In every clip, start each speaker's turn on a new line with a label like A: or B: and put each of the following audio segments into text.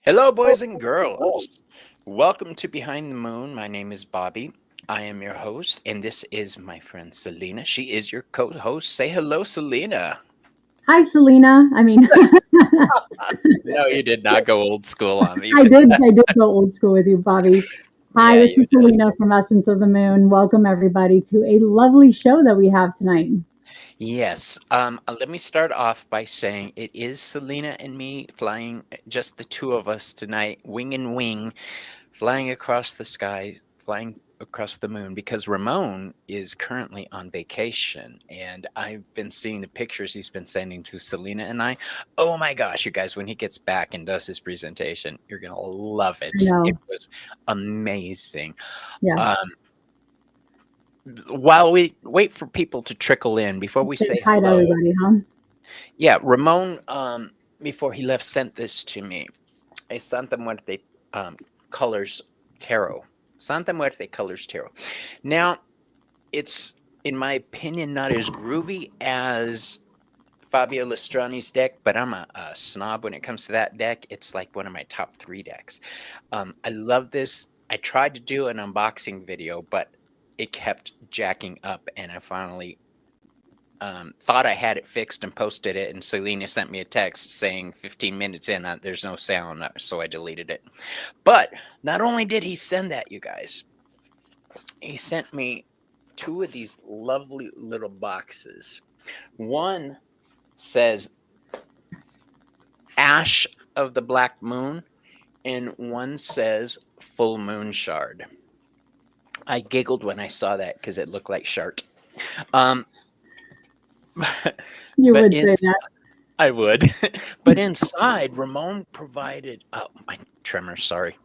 A: Hello, boys and girls. Welcome to Behind the Moon. My name is Bobby. I am your host, and this is my friend Selena. She is your co host. Say hello, Selena.
B: Hi, Selena.
A: No, you did not go old school on me
B: I
A: with
B: did.
A: that.
B: I did go old school with you, Bobby. Hi,
A: Yeah,
B: this
A: you
B: is
A: did.
B: Selena from Essence of the Moon. Welcome everybody to a lovely show that we have tonight.
A: Yes. Let me start off by saying it is Selena and me flying, just the two of us tonight, wing and wing, flying across the sky, flying across the moon, because Ramon is currently on vacation. And I've been seeing the pictures he's been sending to Selena and I. Oh my gosh, you guys, when he gets back and does his presentation, you're going to love
B: I
A: it. It
B: know.
A: was amazing.
B: Yeah.
A: Um, while we wait for people to trickle in, before we
B: Say
A: say
B: hi to
A: hello,
B: everybody, huh?
A: yeah, Ramon, before he left, sent this to me. A Santa Muerte colors tarot. Santa Muerte colors tarot. Now, it's, in my opinion, not as groovy as Fabio Lestrani's deck, but I'm a snob when it comes to that deck. It's like one of my top 3 decks. I love this. I tried to do an unboxing video, but it kept jacking up, and I finally thought I had it fixed and posted it, and Selena sent me a text saying 15 minutes in, there's no sound, so I deleted it. But not only did he send that, you guys, he sent me 2 of these lovely little boxes. One says Ash of the Black Moon, and one says Full Moon Shard. I giggled when I saw that because it looked like Shart. Um,
B: You
A: but
B: would say that.
A: I would. But inside, Ramon provided, oh, my tremor, sorry.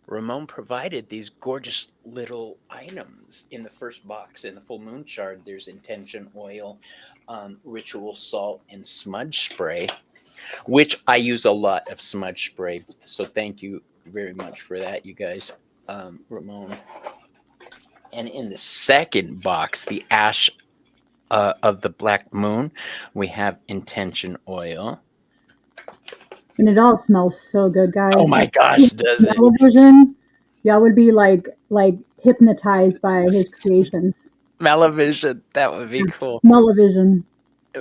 A: Ramon provided these gorgeous little items in the first box. In the full moon shard, there's intention oil, ritual salt, and smudge spray, which I use a lot of smudge spray. So thank you very much for that, you guys, Ramon. And in the second box, the ash of the black moon, we have intention oil.
B: And it all smells so good,
A: Oh
B: guys.
A: my gosh, does it?
B: Television, y'all would be like hypnotized by his creations.
A: Smell-o-vision, that would be cool.
B: Smell-o-vision.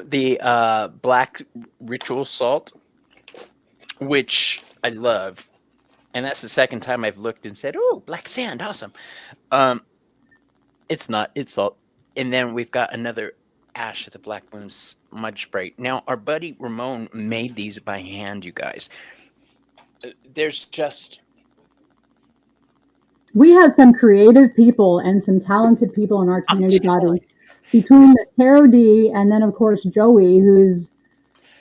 A: The black ritual salt, which I love, and that's the second time I've looked and said, "Oh, black sand, awesome." Um, it's not; it's salt. And then we've got another Ash of the Black Moon smudge spray. Now, our buddy Ramon made these by hand, you guys. There's just
B: We have some creative people and some talented people in our
A: I'm
B: community,
A: telling
B: Bobby.
A: you,
B: Between
A: this
B: Miss Taro D and then of course Joey, who's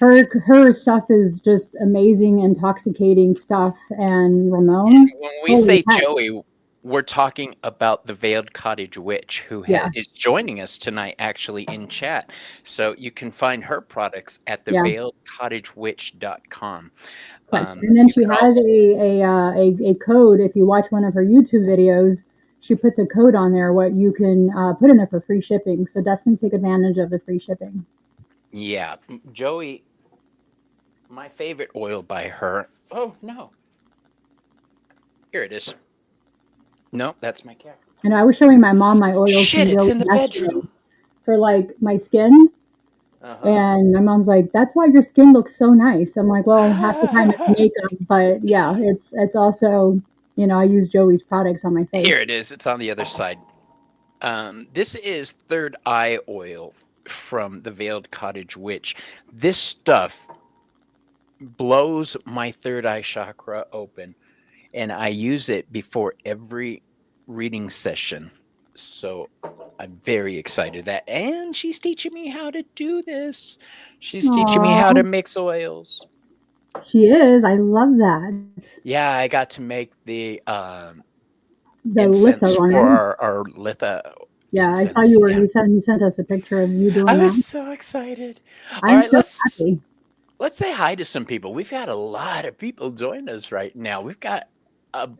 B: her stuff is just amazing, intoxicating stuff. And Ramon,
A: when we
B: holy
A: say
B: heck,
A: Joey, we're talking about the Veiled Cottage Witch, who
B: yeah,
A: is joining us tonight actually in chat. So you can find her products at
B: yeah,
A: theveiledcottagewitch.com.
B: correct. And then
A: You
B: she
A: can
B: has
A: also,
B: a code. If you watch one of her YouTube videos, she puts a code on there what you can put in there for free shipping. So definitely take advantage of the free shipping.
A: yeah, Joey, my favorite oil by her. Oh, no. Here it is. No, that's my cat.
B: And I was showing my mom my oils
A: Shit,
B: from
A: it's
B: Joey
A: in the
B: yesterday
A: bedroom.
B: for like my skin.
A: Uh
B: And my mom's like, "That's why your skin looks so nice." I'm like, "Well, half the time it's
A: huh.
B: makeup, but yeah, it's also, I use Joey's products on my
A: Here
B: face."
A: it is. It's on the other side. This is Third Eye oil from the Veiled Cottage Witch. This stuff blows my third eye chakra open, and I use it before every reading session. So I'm very excited that, and she's teaching me how to do this. She's teaching me how
B: Aw,
A: to mix oils.
B: she is. I love that.
A: Yeah, I got to make the
B: The litho
A: incense
B: one,
A: for
B: right?
A: our litha
B: Yeah, I saw
A: incense.
B: you were.
A: Yeah,
B: You sent us a picture of you
A: I
B: doing
A: was
B: that.
A: so excited. All
B: I'm
A: right,
B: so
A: let's
B: happy.
A: let's say hi to some people. We've got a lot of people join us right now. We've got a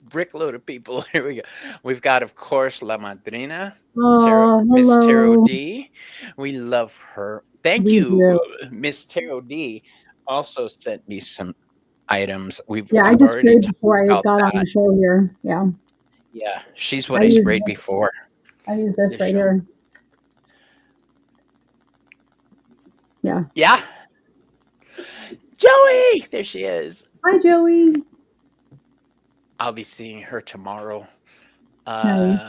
A: brickload of people. Here we go. We've got, of course, La Madrina,
B: Oh,
A: Miss Tarot
B: hello.
A: D. We love her. Thank
B: We
A: you,
B: do.
A: Miss Tarot D. Also sent me some items.
B: Yeah, I
A: I've
B: just
A: already
B: sprayed
A: talked
B: before I
A: about
B: got on
A: that.
B: the show here. Yeah,
A: Yeah, she's what
B: I
A: I
B: use
A: sprayed before
B: I use this
A: the
B: right
A: show.
B: here. Yeah.
A: Yeah, Joey, there she is.
B: Hi, Joey.
A: I'll be seeing her tomorrow.
B: Nice.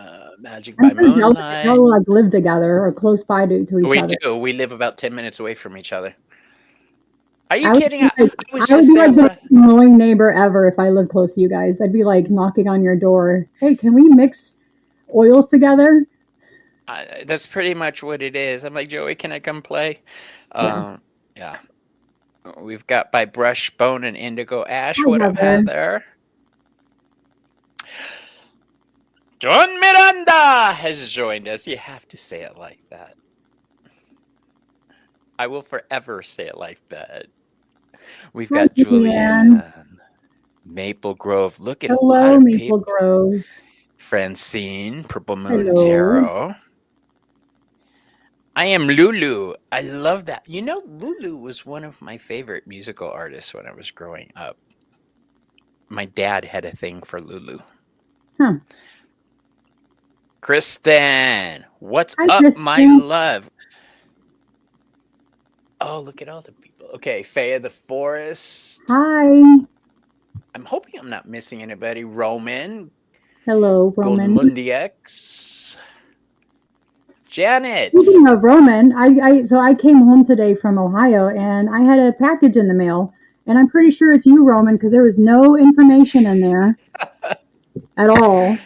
A: Magic
B: I'm
A: by
B: so jealous that
A: Moonlight.
B: y'all like live together or close by to each
A: We
B: other.
A: do. We live about 10 minutes away from each other. Are you
B: I would
A: kidding?
B: be like,
A: I was
B: I would
A: just
B: be
A: there.
B: like the most annoying neighbor ever if I lived close to you guys. I'd be like knocking on your door. Hey, can we mix oils together?
A: That's pretty much what it is. I'm like, Joey, can I come play?
B: Yeah.
A: Yeah. We've got by Brush Bone and Indigo Ash.
B: Hi,
A: What up,
B: Heather.
A: Heather? John Miranda has joined us. You have to say it like that. I will forever say it like that. We've
B: Hi,
A: got
B: Julianne.
A: Julianne, Maple Grove. Look at a lot
B: Hello,
A: of
B: Maple
A: people.
B: Grove.
A: Francine, Purple Moon
B: Hello.
A: Tarot. I am Lulu. I love that. You know, Lulu was one of my favorite musical artists when I was growing up. My dad had a thing for Lulu.
B: Huh.
A: Kristen, what's
B: Hi,
A: up, my
B: Kristen.
A: love? Oh, look at all the people. Okay, Faye of the Forest.
B: Hi.
A: I'm hoping I'm not missing anybody. Roman,
B: Hello,
A: Golden
B: Roman.
A: Mundi X, Janet.
B: Speaking of Roman, so I came home today from Ohio and I had a package in the mail, and I'm pretty sure it's you, Roman, because there was no information in there at all.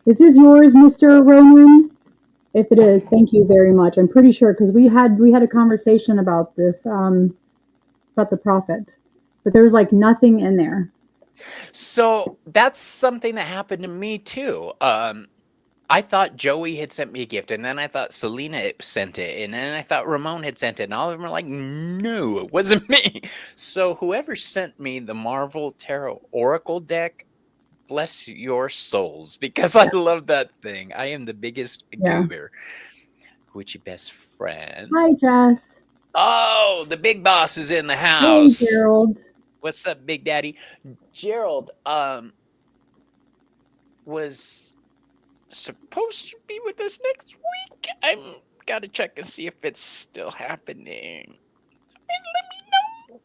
B: Is this yours, Mr. Roman? If it is, thank you very much. I'm pretty sure because we had a conversation about this, about the prophet, but there was like nothing in there.
A: So that's something that happened to me too. I thought Joey had sent me a gift, and then I thought Selena sent it, and then I thought Ramon had sent it, and all of them were like, no, it wasn't me. So whoever sent me the Marvel Tarot Oracle deck, bless your souls, because I love that thing. I am the biggest
B: Yeah.
A: goober. Witchy best friend.
B: Hi, Jess.
A: Oh, the big boss is in the
B: Hey,
A: house.
B: Gerald.
A: What's up, Big Daddy? Gerald was supposed to be with us next week. I'm gotta check and see if it's still happening. And let me know.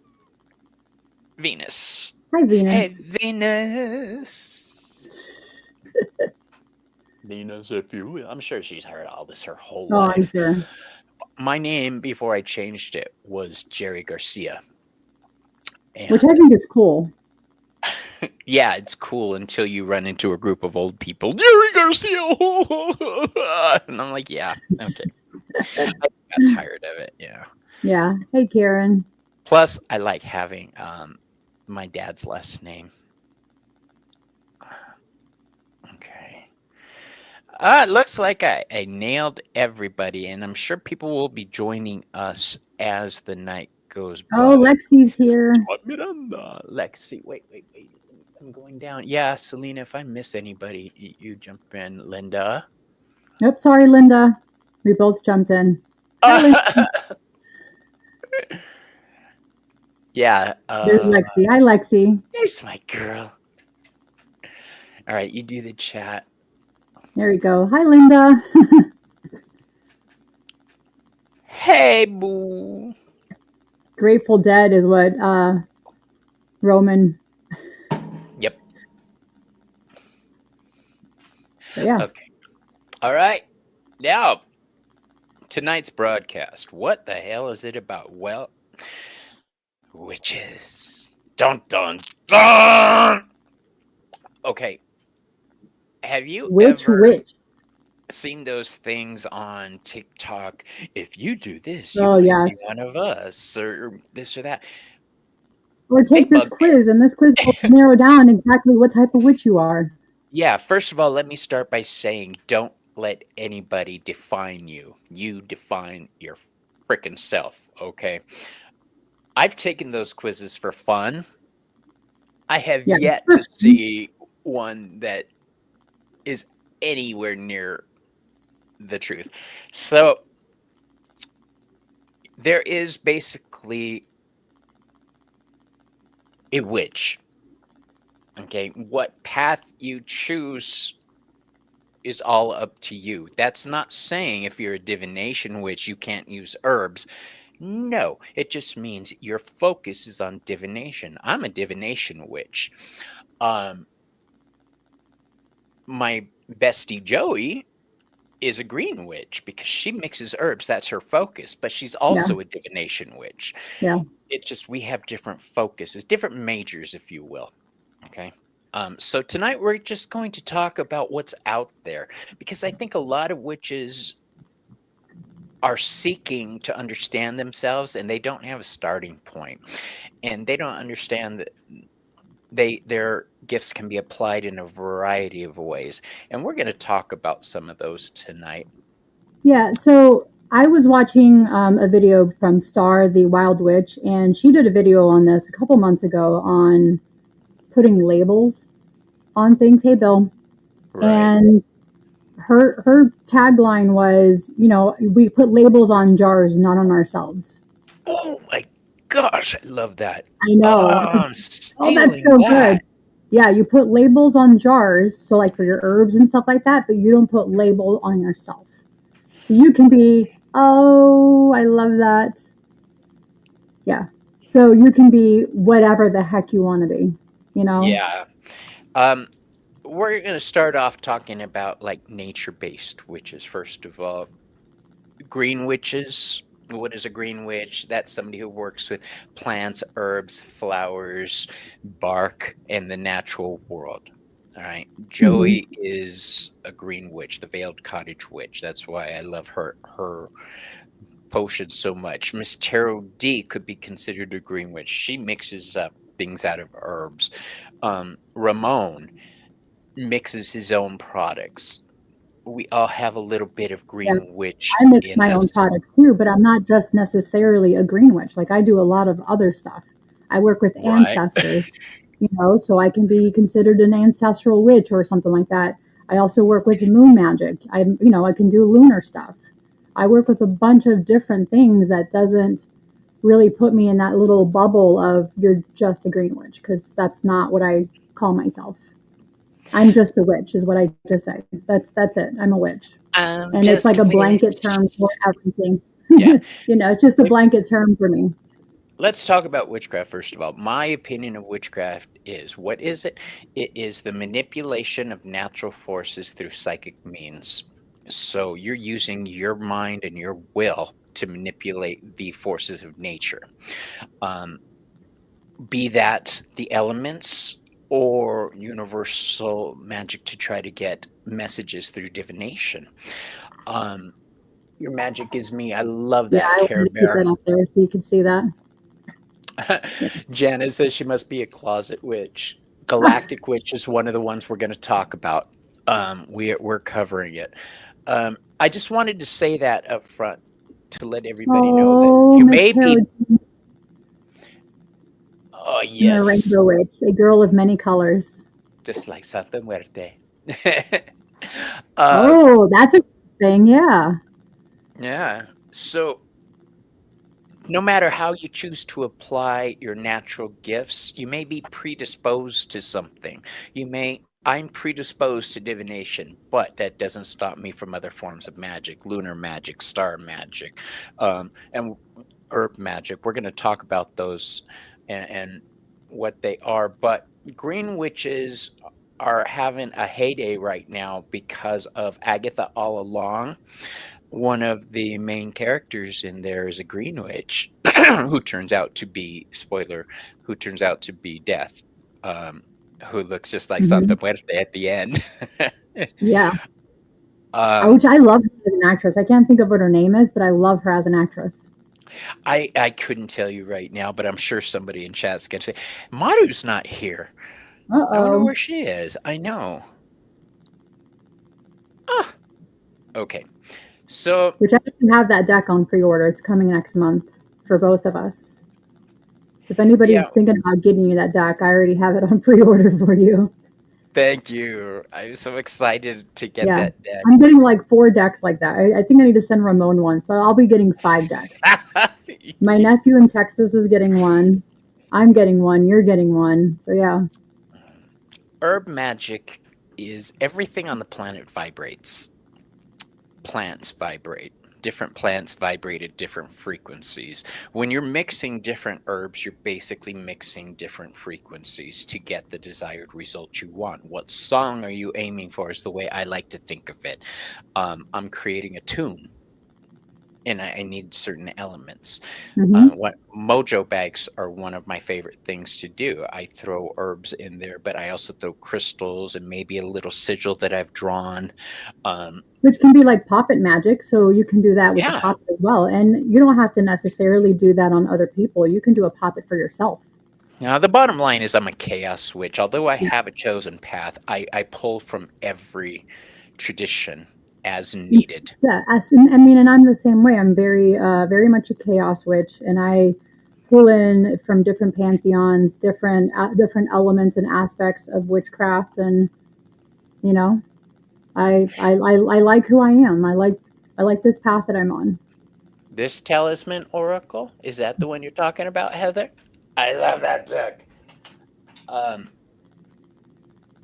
A: Venus.
B: Hi, Venus.
A: Hey, Venus. Venus, if you will. I'm sure she's heard all this her whole
B: Oh,
A: life.
B: I'm sure.
A: My name before I changed it was Jerry Garcia. And
B: Which I think is cool.
A: yeah, it's cool until you run into a group of old people. Jerry Garcia! And I'm like, yeah, okay. I got tired of it, yeah.
B: Yeah. Hey, Karen.
A: Plus, I like having my dad's last name. Okay. It looks like I nailed everybody, and I'm sure people will be joining us as the night goes by.
B: Oh, Lexi's here.
A: Miranda. Lexi, wait. I'm going down. Yeah, Selena, if I miss anybody, you jump in. Linda.
B: Oops, sorry, Linda. We both jumped in. Hi, Linda.
A: Yeah.
B: There's Lexi. Hi, Lexi.
A: There's my girl. All right, you do the chat.
B: There we go. Hi, Linda.
A: Hey, boo.
B: Grateful Dead is what Roman.
A: Yep.
B: But yeah.
A: Okay. All right. Now, tonight's broadcast. What the hell is it about? Well, witches. Dun dun dun. Okay. Have you ever
B: Witch?
A: seen those things on TikTok? If you do this,
B: Oh,
A: you might be
B: yes.
A: one of us, or this or that.
B: Or take this quiz, and this quiz will narrow down exactly what type of witch you are.
A: Yeah, first of all, let me start by saying don't let anybody define you. You define your freaking self, okay? I've taken those quizzes for fun. I have yet to see one that is anywhere near the truth. So there is basically a witch. Okay, what path you choose is all up to you. That's not saying if you're a divination witch, you can't use herbs. No, it just means your focus is on divination. I'm a divination witch. Um, my bestie Joey is a green witch because she mixes herbs. That's her focus, but she's
B: Yeah,
A: also a divination witch.
B: yeah,
A: It's just we have different focuses, different majors, if you will. Okay. So tonight we're just going to talk about what's out there because I think a lot of witches are seeking to understand themselves and they don't have a starting point, and they don't understand that their gifts can be applied in a variety of ways, and we're going to talk about some of those tonight.
B: yeah. So I was watching a video from Star, the Wild Witch, and she did a video on this a couple months ago on putting labels on things. Hey, Bill.
A: Right.
B: And her tagline was, you know, we put labels on jars, not on ourselves.
A: Oh my gosh, I love that.
B: I
A: Oh,
B: know.
A: I'm
B: Oh, that's
A: stealing
B: so
A: that.
B: good. Yeah, you put labels on jars, so like for your herbs and stuff like that, but you don't put label on yourself. So you can be, oh, I love that. Yeah. So you can be whatever the heck you want to be, you know?
A: Yeah. Um, we're going to start off talking about like nature-based witches first of all. Green witches. What is a green witch? That's somebody who works with plants, herbs, flowers, bark, and the natural world. All right.
B: Hmm.
A: Joey is a green witch, the veiled cottage witch. That's why I love her potions so much. Miss Tarot D could be considered a green witch. She mixes up things out of herbs. Ramon mixes his own products. We all have a little bit of
B: Yeah.
A: green witch
B: I mix
A: in
B: my own
A: us.
B: products too, but I'm not just necessarily a green witch. Like I do a lot of other stuff. I work with
A: Right.
B: ancestors, you know, so I can be considered an ancestral witch or something like that. I also work with moon magic. You know, I can do lunar stuff. I work with a bunch of different things that doesn't really put me in that little bubble of you're just a green witch because that's not what I call myself. I'm just a witch, is what I just say. That's it. I'm a witch,
A: I'm
B: and it's
A: just
B: like
A: a
B: a blanket
A: witch.
B: term for everything.
A: Yeah.
B: You know, it's just a blanket term for me.
A: Let's talk about witchcraft first of all. My opinion of witchcraft is, what is it? It is the manipulation of natural forces through psychic means. So you're using your mind and your will to manipulate the forces of nature. Um, be that the elements or universal magic to try to get messages through divination. Um, your magic is me. I love
B: Yeah,
A: that,
B: I
A: Care
B: wanted to put
A: Bear.
B: that up there so you can see that. Yeah.
A: Janet says she must be a closet witch. Galactic Witch is one of the ones we're going to talk about. We're covering it. I just wanted to say that up front to let everybody know that
B: Oh,
A: you
B: Miss
A: may
B: Tarot
A: be. Oh
B: and the
A: yes,
B: Rainbow Witch, a girl of many colors.
A: just like Santa Muerte. uh,
B: Oh, that's a thing. Yeah.
A: yeah. So no matter how you choose to apply your natural gifts, you may be predisposed to something. I'm predisposed to divination, but that doesn't stop me from other forms of magic, lunar magic, star magic, and herb magic. We're going to talk about those and what they are. But green witches are having a heyday right now because of Agatha All Along. One of the main characters in there is a green witch who turns out to be, spoiler, who turns out to be Death, who looks just like
B: Hmm.
A: Santa Muerte at the end.
B: Yeah.
A: um,
B: Which I love her as an actress. I can't think of what her name is, but I love her as an actress.
A: I couldn't tell you right now, but I'm sure somebody in chat's gonna say, Maru's not here.
B: Uh
A: I wonder
B: oh.
A: where she is. I know. Ah, okay. So
B: Which I actually have that deck on pre-order. It's coming next month for both of us. So if anybody's
A: yeah,
B: thinking about getting you that deck, I already have it on pre-order for you.
A: thank you. I'm so excited to get
B: Yeah.
A: that deck.
B: I'm getting like 4 decks like that. I think I need to send Ramon one, so I'll be getting 5 decks. My nephew in Texas is getting one. I'm getting one. You're getting one. So yeah.
A: Herb magic is everything on the planet vibrates. Plants vibrate. Different plants vibrate at different frequencies. When you're mixing different herbs, you're basically mixing different frequencies to get the desired result you want. What song are you aiming for is the way I like to think of it. I'm creating a tune, and I need certain elements. What mojo bags are one of my favorite things to do. I throw herbs in there, but I also throw crystals and maybe a little sigil that I've drawn.
B: Which can be like poppet magic, so you can do that with
A: Yeah.
B: a poppet as well. And you don't have to necessarily do that on other people. You can do a poppet for yourself.
A: Now, the bottom line is I'm a chaos witch. Although I have a chosen path, I pull from every tradition as needed.
B: Yeah, I mean, and I'm the same way. I'm very much a chaos witch, and I pull in from different pantheons, different elements and aspects of witchcraft, and you know, I like who I am. I like this path that I'm on.
A: This talisman oracle, is that the one you're talking about, Heather? I love that book.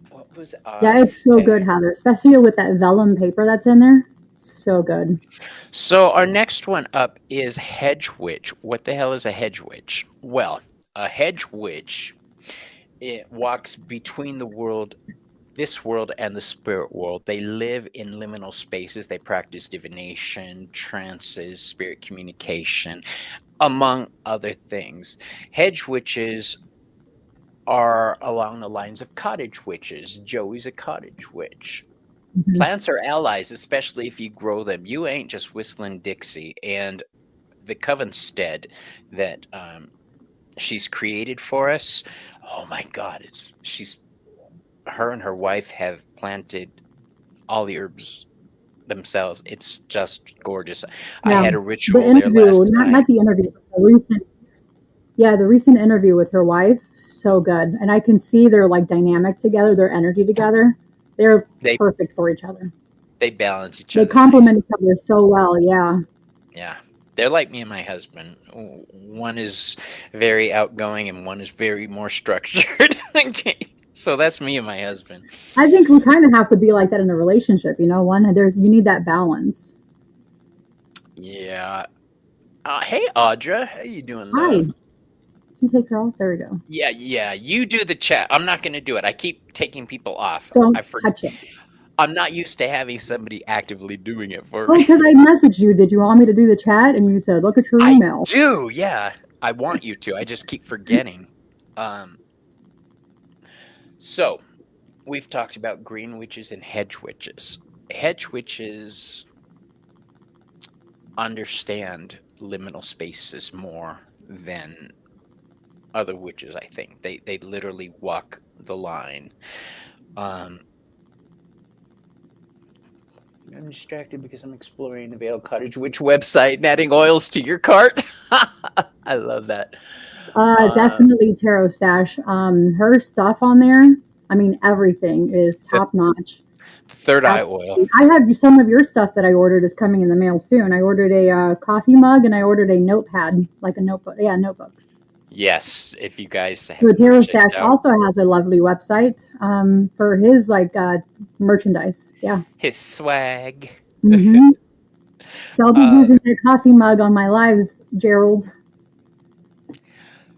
A: What was
B: Yeah, it's so good, Heather, especially with that vellum paper that's in there. So good.
A: So our next one up is Hedge Witch. What the hell is a Hedge Witch? Well, a Hedge Witch, it walks between this world and the spirit world. They live in liminal spaces. They practice divination, trances, spirit communication, among other things. Hedge witches are along the lines of cottage witches. Joey's a cottage witch. Plants are allies, especially if you grow them. You ain't just whistling Dixie. And the Covenstead that she's created for us, oh my God, her and her wife have planted all the herbs themselves. It's just gorgeous.
B: Yeah.
A: I had a ritual there last night.
B: Not the interview, but the recent interview with her wife, so good. And I can see their like dynamic together, their energy together. They're perfect for each other.
A: They balance each other.
B: They complement each other so well, yeah.
A: Yeah. They're like me and my husband. One is very outgoing and one is very more structured. Okay. So that's me and my husband.
B: I think we kind of have to be like that in a relationship, you know. You need that balance.
A: Yeah. Hey, Audra, how you doing,
B: Hi.
A: love?
B: Did you take her off? There we go.
A: Yeah. You do the chat. I'm not going to do it. I keep taking people off.
B: Don't touch it.
A: I'm not used to having somebody actively doing it for
B: me. Oh, because I messaged you. Did you want me to do the chat? And you said, look at your email.
A: I do, yeah. I want you to. I just keep forgetting. So, we've talked about green witches and hedge witches. Hedge witches understand liminal spaces more than other witches, I think. They literally walk the line. I'm distracted because I'm exploring the Vale Cottage Witch website and adding oils to your cart. I love that.
B: Definitely Tarot Stash. Her stuff on there, I mean, everything is top notch.
A: The third eye oil.
B: I have some of your stuff that I ordered is coming in the mail soon. I ordered a coffee mug and I ordered a notepad, like a notebook. Yeah, notebook.
A: Yes, if you guys have.
B: The Tarot Stash also has a lovely website for his like merchandise. Yeah.
A: His swag.
B: Mm-hmm. So I'll be using the coffee mug on my lives, Gerald.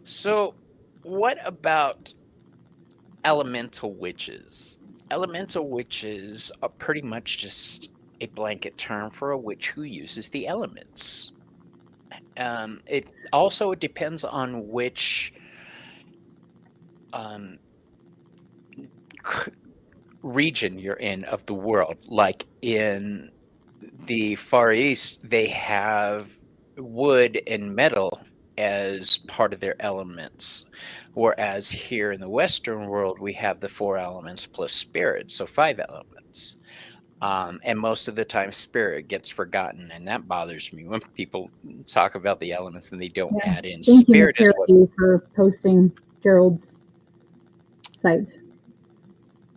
A: So, what about elemental witches? Elemental witches are pretty much just a blanket term for a witch who uses the elements. It also depends on which region you're in of the world. Like in the Far East, they have wood and metal as part of their elements, whereas here in the Western world, we have the 4 elements plus spirit, so 5 elements. And most of the time, spirit gets forgotten, and that bothers me when people talk about the elements and they don't add in spirit.
B: Thank you for posting Gerald's site.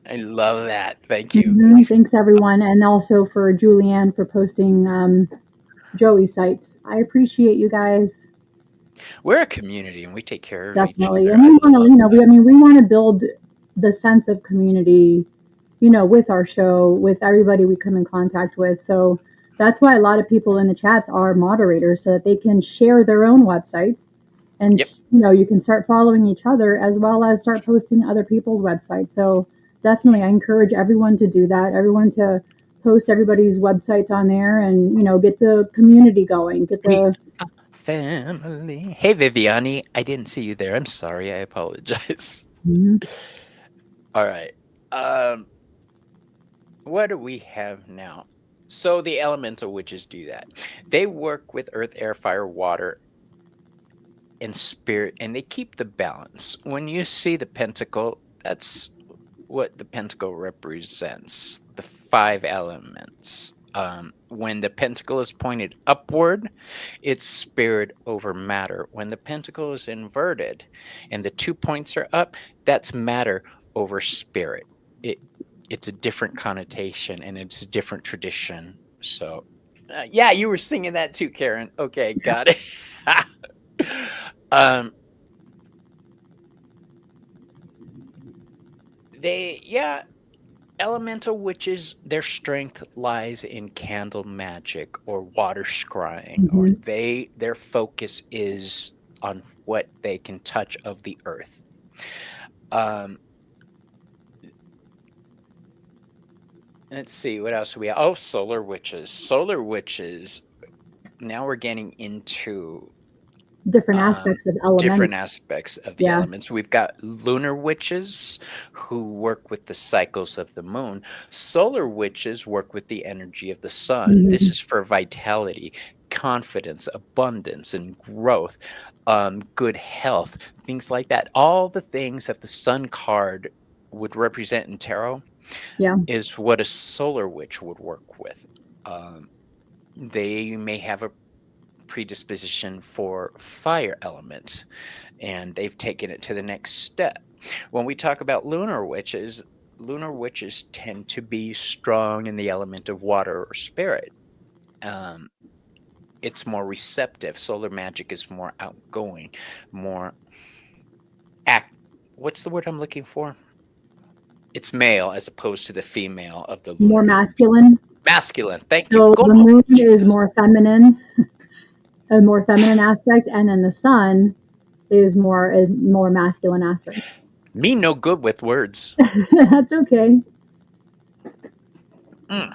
A: I love that. Thank you.
B: Mm-hmm. Thanks, everyone, and also for Julianne for posting Joey's site. I appreciate you guys.
A: We're a community, and we take care of each
B: Definitely.
A: other.
B: And
A: I
B: we want to,
A: love
B: you know,
A: that.
B: we want to build the sense of community, you know, with our show, with everybody we come in contact with. So that's why a lot of people in the chats are moderators so that they can share their own website. And,
A: Yep.
B: you know, you can start following each other as well as start posting other people's websites. So definitely, I encourage everyone to do that, everyone to post everybody's websites on there and, you know, get the community going, get
A: We
B: the,
A: are family. Hey, Viviani. I didn't see you there. I'm sorry. I apologize.
B: Mhm.
A: All right. Um, what do we have now? So the elemental witches do that. They work with earth, air, fire, water, and spirit, and they keep the balance. When you see the pentacle, that's what the pentacle represents, the five elements. When the pentacle is pointed upward, it's spirit over matter. When the pentacle is inverted and the 2 points are up, that's matter over spirit. It it's a different connotation and it's a different tradition. So, yeah, you were singing that too, Karen. Okay, got it. um, yeah, elemental witches, their strength lies in candle magic or water scrying, or
B: Mhm.
A: their focus is on what they can touch of the earth. Um, let's see, what else do we have? Oh, solar witches. Solar witches. Now we're getting into
B: Different aspects of
A: different
B: elements.
A: aspects of the
B: Yeah.
A: elements. We've got lunar witches who work with the cycles of the moon. Solar witches work with the energy of the sun. This
B: Mhm.
A: is for vitality, confidence, abundance, and growth, good health, things like that. All the things that the sun card would represent in tarot
B: Yeah.
A: is what a solar witch would work with. Um, they may have a predisposition for fire elements, and they've taken it to the next step. When we talk about lunar witches tend to be strong in the element of water or spirit. Um, it's more receptive. Solar magic is more outgoing, more act. What's the word I'm looking for? It's male as opposed to the female of the
B: More
A: lunar.
B: masculine.
A: Masculine. Thank you.
B: So
A: Go
B: the
A: on.
B: moon is more feminine, a more feminine aspect, and then the sun is more a more masculine aspect.
A: Me no good with words.
B: That's okay.
A: Mm.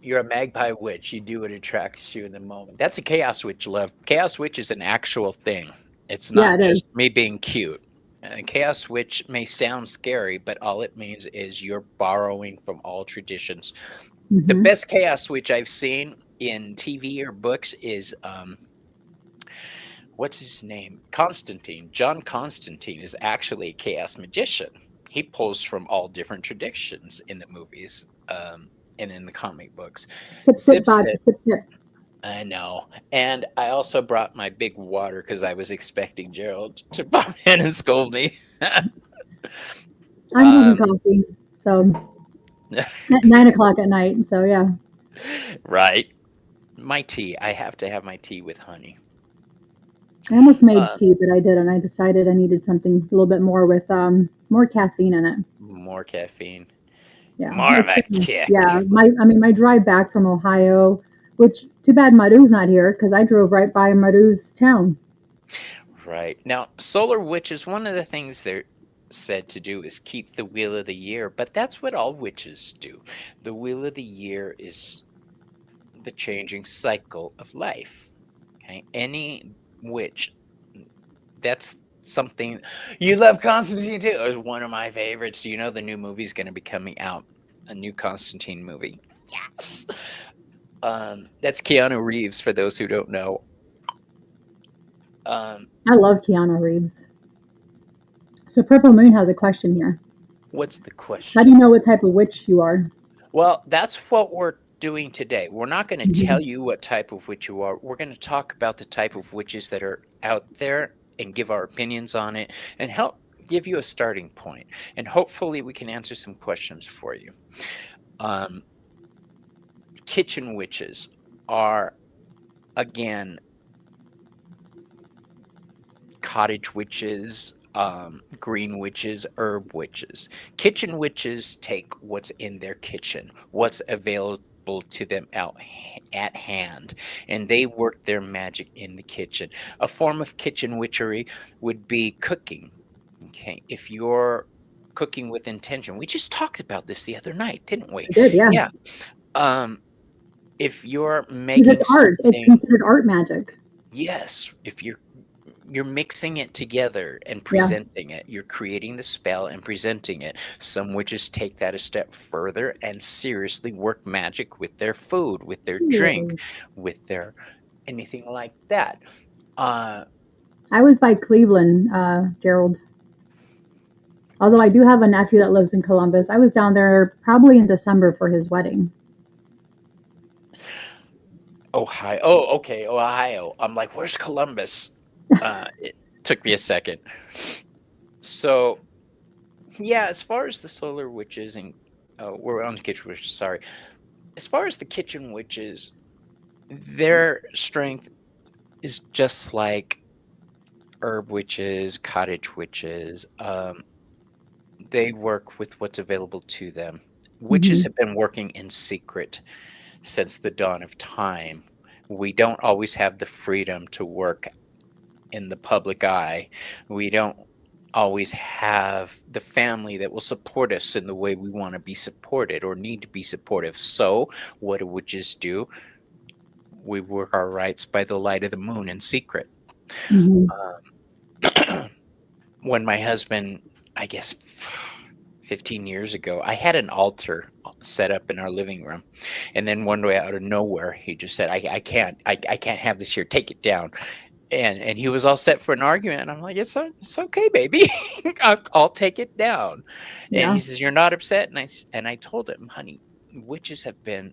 A: You're a magpie witch. You do what attracts you in the moment. That's a chaos witch, love. Chaos witch is an actual thing. It's
B: Yeah,
A: not
B: it is.
A: just me being cute. Chaos witch may sound scary, but all it means is you're borrowing from all traditions. The
B: Hmm.
A: best chaos witch I've seen in TV or books is what's his name? Constantine. John Constantine is actually a chaos magician. He pulls from all different traditions in the movies and in the comic books.
B: Sip, sip,
A: Sip
B: vodka,
A: Sip.
B: sip, sip.
A: I know. And I also brought my big water because I was expecting Gerald to pop in and scold me.
B: I'm drinking
A: um,
B: coffee. So at 9 o'clock at night. So yeah.
A: right. My tea. I have to have my tea with honey.
B: I almost made
A: Uh,
B: tea, but I didn't. I decided I needed something a little bit more with more caffeine in it.
A: more caffeine.
B: Yeah,
A: More of
B: it's
A: a
B: been
A: kick.
B: yeah. My drive back from Ohio, which too bad Maru's not here because I drove right by Maru's town.
A: Right. Now, solar witches, one of the things they're said to do is keep the wheel of the year, but that's what all witches do. The wheel of the year is the changing cycle of life. Okay. Any witch, that's something you love. Constantine too. It was one of my favorites. You know, the new movie's going to be coming out, a new Constantine movie. Yes. That's Keanu Reeves, for those who don't know. Um,
B: I love Keanu Reeves. So Purple Moon has a question here.
A: what's the
B: How do
A: question?
B: you know what type of witch you are?
A: Well, that's what we're doing today. We're not going to tell
B: Mhm.
A: you what type of witch you are. We're going to talk about the type of witches that are out there and give our opinions on it and help give you a starting point. And hopefully, we can answer some questions for you. Um, kitchen witches are, again, cottage witches, green witches, herb witches. Kitchen witches take what's in their kitchen, what's available to them at hand, and they work their magic in the kitchen. A form of kitchen witchery would be cooking. Okay, if you're cooking with intention, we just talked about this the other night, didn't we?
B: I did, yeah.
A: Yeah. Um, if you're
B: Because
A: making
B: it's art. It's
A: something,
B: considered art magic.
A: yes, if you're mixing it together and
B: Yeah.
A: presenting it, you're creating the spell and presenting it. Some witches take that a step further and seriously work magic with their food, with their drink,
B: Ooh.
A: with their anything like that. Uh,
B: I was by Cleveland, Gerald. Although I do have a nephew that lives in Columbus. I was down there probably in December for his wedding.
A: Ohio. Oh, okay, Ohio. I'm like, where's Columbus? It took me a second. So, yeah, as far as the solar witches and we're on the kitchen witches, sorry. As far as the kitchen witches, their strength is just like herb witches, cottage witches. They work with what's available to them. Witches have been working in secret since the dawn of time. We don't always have the freedom to work in the public eye. We don't always have the family that will support us in the way we want to be supported or need to be supportive. So, what do witches do? We work our rights by the light of the moon in secret.
B: Mm-hmm.
A: When my husband, I guess 15 years ago, I had an altar set up in our living room, and then one day out of nowhere, he just said, I can't have this here. Take it down." And he was all set for an argument. And I'm like, it's okay, baby. I'll take it down. And
B: Yeah.
A: he says, "You're not upset?" And I told him, "Honey, witches have been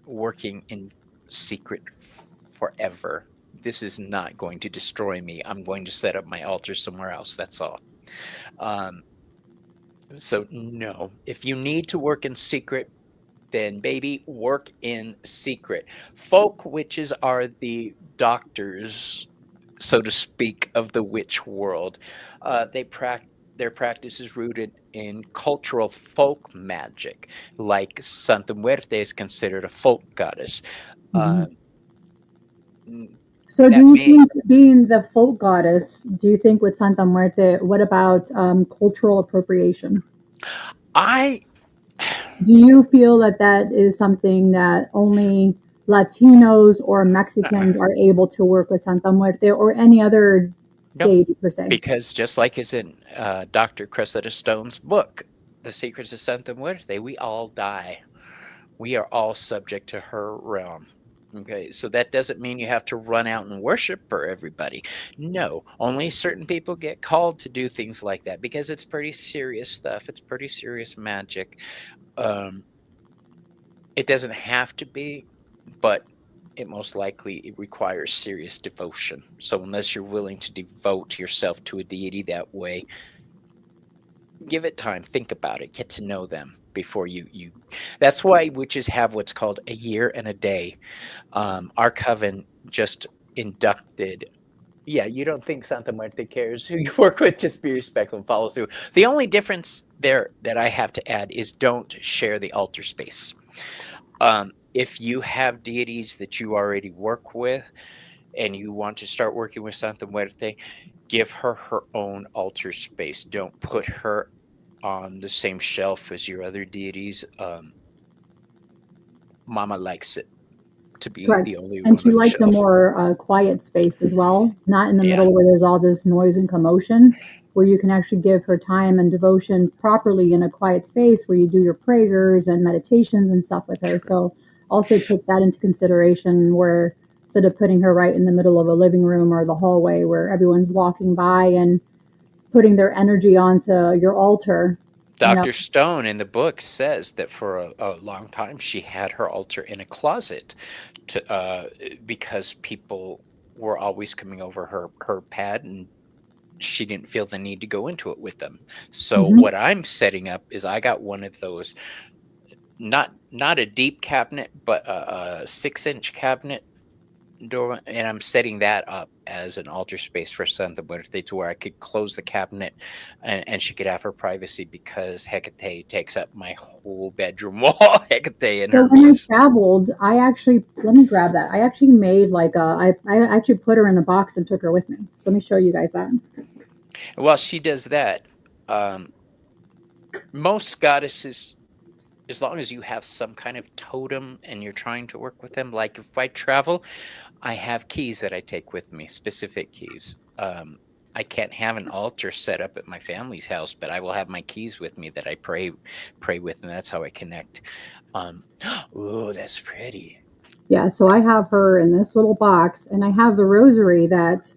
A: working in secret forever. This is not going to destroy me. I'm going to set up my altar somewhere else. That's all." So no, if you need to work in secret, then baby, work in secret. Folk witches are the doctors, so to speak, of the witch world. Their practice is rooted in cultural folk magic, like Santa Muerte is considered a folk goddess.
B: Mm-hmm.
A: N-
B: So, do
A: that
B: you
A: may
B: think, being the folk goddess, do you think with Santa Muerte, what about cultural appropriation?
A: I
B: Do you feel that that is something that only Latinos or Mexicans are able to work with Santa Muerte or any other
A: no,
B: deity per se?
A: because just like is in Dr. Cressida Stone's book, The Secrets of Santa Muerte, we all die. We are all subject to her realm. Okay, so that doesn't mean you have to run out and worship her, everybody. No, only certain people get called to do things like that because it's pretty serious stuff. It's pretty serious magic. Um, it doesn't have to be, but it most likely it requires serious devotion. So unless you're willing to devote yourself to a deity that way, give it time, think about it, get to know them before you that's why witches have what's called a year and a day. Our coven just inducted. Yeah, you don't think Santa Muerte cares who you work with? Just be respectful and follow through. The only difference there that I have to add is don't share the altar space. If you have deities that you already work with and you want to start working with Santa Muerte, give her her own altar space. Don't put her on the same shelf as your other deities. Mama likes it to be the
B: Correct.
A: only
B: And
A: one
B: she
A: on the
B: likes a
A: shelf.
B: more quiet space as well, not in the
A: Yeah.
B: middle where there's all this noise and commotion, where you can actually give her time and devotion properly in a quiet space where you do your prayers and meditations and stuff with her.
A: True.
B: So also take that into consideration where instead of putting her right in the middle of a living room or the hallway where everyone's walking by and putting their energy onto your altar, you know.
A: Dr. Stone in the book says that for a long time she had her altar in a closet because people were always coming over her pad and she didn't feel the need to go into it with them. So
B: Mhm.
A: what I'm setting up is I got one of those, not a deep cabinet, but a 6-inch cabinet, door, and I'm setting that up as an altar space for Santa Muerte, to where I could close the cabinet, and she could have her privacy, because Hecate takes up my whole bedroom wall. Hecate and
B: So when I
A: Hermes.
B: traveled, I actually, let me grab that. I actually made like I actually put her in a box and took her with me. So let me show you guys that.
A: Well, she does that. Um, Most goddesses, as long as you have some kind of totem and you're trying to work with them, like if I travel, I have keys that I take with me, specific keys. I can't have an altar set up at my family's house, but I will have my keys with me that I pray with, and that's how I connect. Oh, that's pretty.
B: Yeah, so I have her in this little box, and I have the rosary that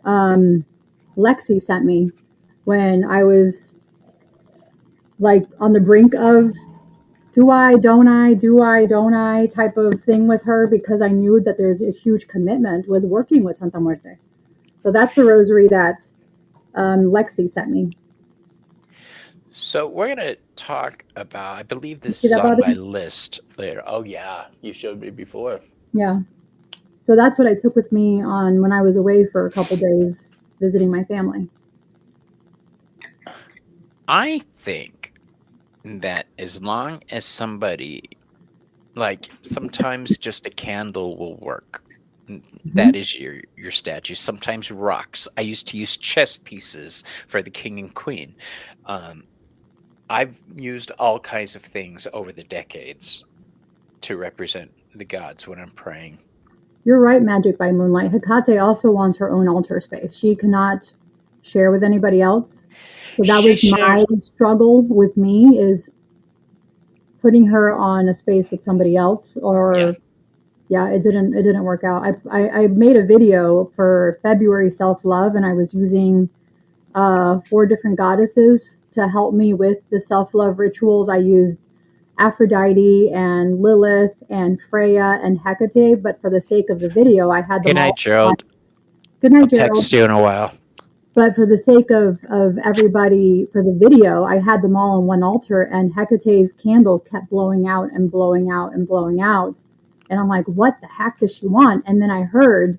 B: Lexi sent me when I was like on the brink of do I, don't I, do I, don't I type of thing with her, because I knew that there's a huge commitment with working with Santa Muerte. So that's the rosary that Lexi sent me.
A: So we're gonna talk about. I believe
B: You
A: this
B: see
A: is
B: that,
A: on my
B: Bobby?
A: list later. Oh yeah, you showed me before.
B: Yeah. So that's what I took with me on when I was away for a couple days visiting my family.
A: I think that as long as somebody, like, sometimes just a candle will work.
B: Mm-hmm.
A: That is your statue. Sometimes rocks. I used to use chess pieces for the king and queen. Um, I've used all kinds of things over the decades to represent the gods when I'm praying.
B: You're right, Magic by Moonlight. Hecate also wants her own altar space. She cannot share with anybody else. So that
A: She
B: was my
A: shares.
B: struggle with me, is putting her on a space with somebody else,
A: Yeah.
B: or yeah, it didn't work out. I made a video for February self-love, and I was using 4 different goddesses to help me with the self-love rituals. I used Aphrodite and Lilith and Freya and Hecate, but for the sake of the video, I had
A: Good
B: them
A: night,
B: all.
A: Gerald.
B: Good
A: I'll
B: night, Gerald.
A: text you in a while.
B: But for the sake of everybody, for the video, I had them all on one altar, and Hecate's candle kept blowing out and blowing out and blowing out. And I'm like, what the heck does she want? And then I heard,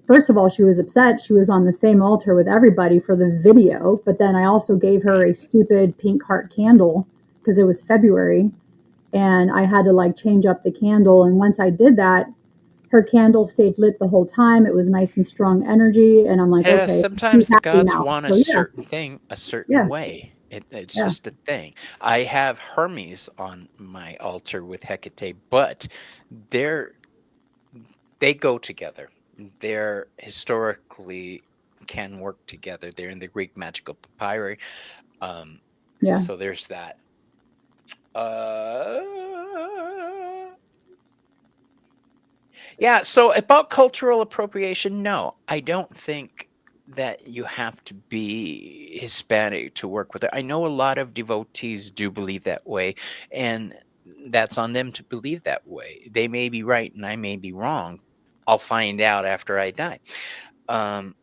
B: first of all, she was upset. She was on the same altar with everybody for the video. But then I also gave her a stupid pink heart candle because it was February, and I had to like change up the candle. And once I did that, her candle stayed lit the whole time. It was nice and strong energy. And I'm like,
A: Yeah,
B: okay, she's
A: sometimes the
B: happy
A: gods
B: now.
A: want a
B: So yeah,
A: certain thing a certain
B: yeah,
A: way. It's
B: yeah.
A: just a thing. I have Hermes on my altar with Hecate, but they're they go together. They're historically can work together. They're in the Greek magical papyri. Um,
B: Yeah.
A: so there's that. Uh, yeah. So about cultural appropriation, no, I don't think that you have to be Hispanic to work with it. I know a lot of devotees do believe that way, and that's on them to believe that way. They may be right and I may be wrong. I'll find out after I die. Um,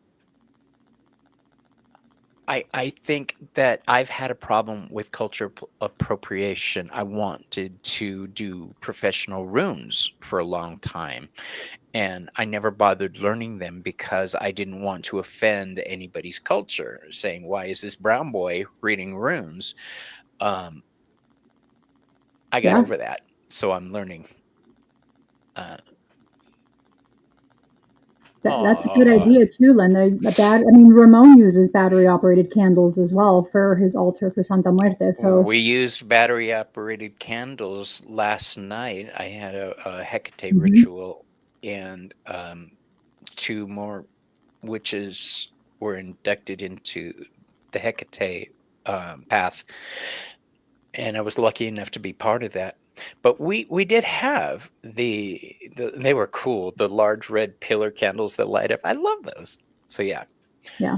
A: I think that I've had a problem with culture appropriation. I wanted to do professional runes for a long time, and I never bothered learning them because I didn't want to offend anybody's culture, saying, "Why is this brown boy reading runes?" Um, I got
B: Yeah.
A: over that, so I'm learning. Uh,
B: That's a good
A: oh,
B: idea too, Linda. I mean, Ramon uses battery operated candles as well for his altar for Santa Muerte. So,
A: we used battery operated candles last night. I had a Hecate
B: mhm.
A: ritual, and 2 more witches were inducted into the Hecate path, and I was lucky enough to be part of that. But we did have they were cool, the large red pillar candles that light up. I love those. So yeah.
B: Yeah,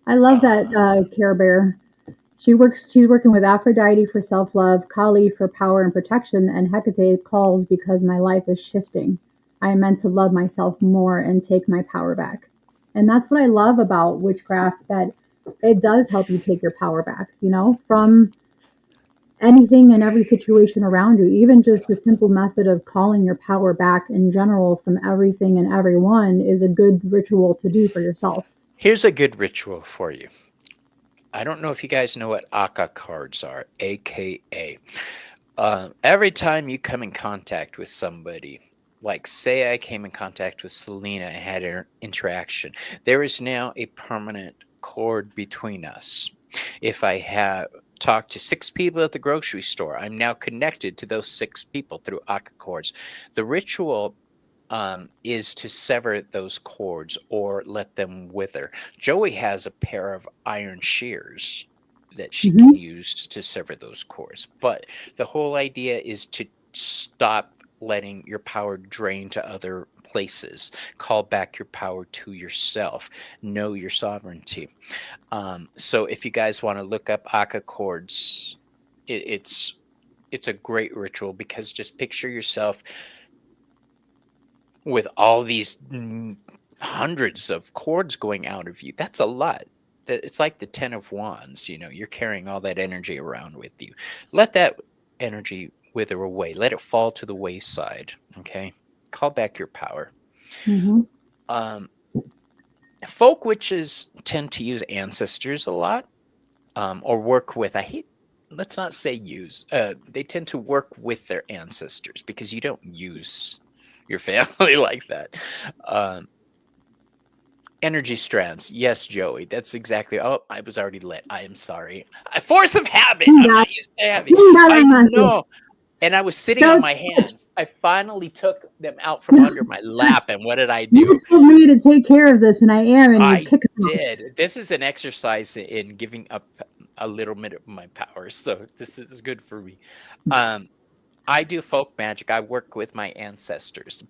B: I love that
A: Uh,
B: Care Bear. She's working with Aphrodite for self love, Kali for power and protection, and Hecate calls because my life is shifting. I am meant to love myself more and take my power back. And that's what I love about witchcraft, that it does help you take your power back, from anything and every situation around you, even just the simple method of calling your power back in general from everything and everyone is a good ritual to do for yourself.
A: Here's a good ritual for you. I don't know if you guys know what Aka cards are, AKA. Every time you come in contact with somebody, like say I came in contact with Selena and had an interaction, there is now a permanent cord between us. If I have talked to 6 people at the grocery store, I'm now connected to those 6 people through Aka cords. The ritual is to sever those cords or let them wither. Joey has a pair of iron shears that she can use to sever those cords. But the whole idea is to stop letting your power drain to other places. Call back your power to yourself. Know your sovereignty. So if you guys want to look up Aka cords, it's a great ritual, because just picture yourself with all these hundreds of cords going out of you. That's a lot. It's like the 10 of wands, you're carrying all that energy around with you. Let that energy wither away. Let it fall to the wayside. Okay. Call back your power. Folk witches tend to use ancestors a lot, or work with, let's not say use, they tend to work with their ancestors, because you don't use your family like that. Energy strands. Yes, Joey. That's exactly. Oh, I was already lit. I am sorry. Force of habit. I'm not used to having. I know. And I was sitting on my hands. I finally took them out from under my lap. And what did I do?
B: You told me to take care of this, and I am. And
A: I did. This is an exercise in giving up a little bit of my power. So this is good for me. I do folk magic. I work with my ancestors.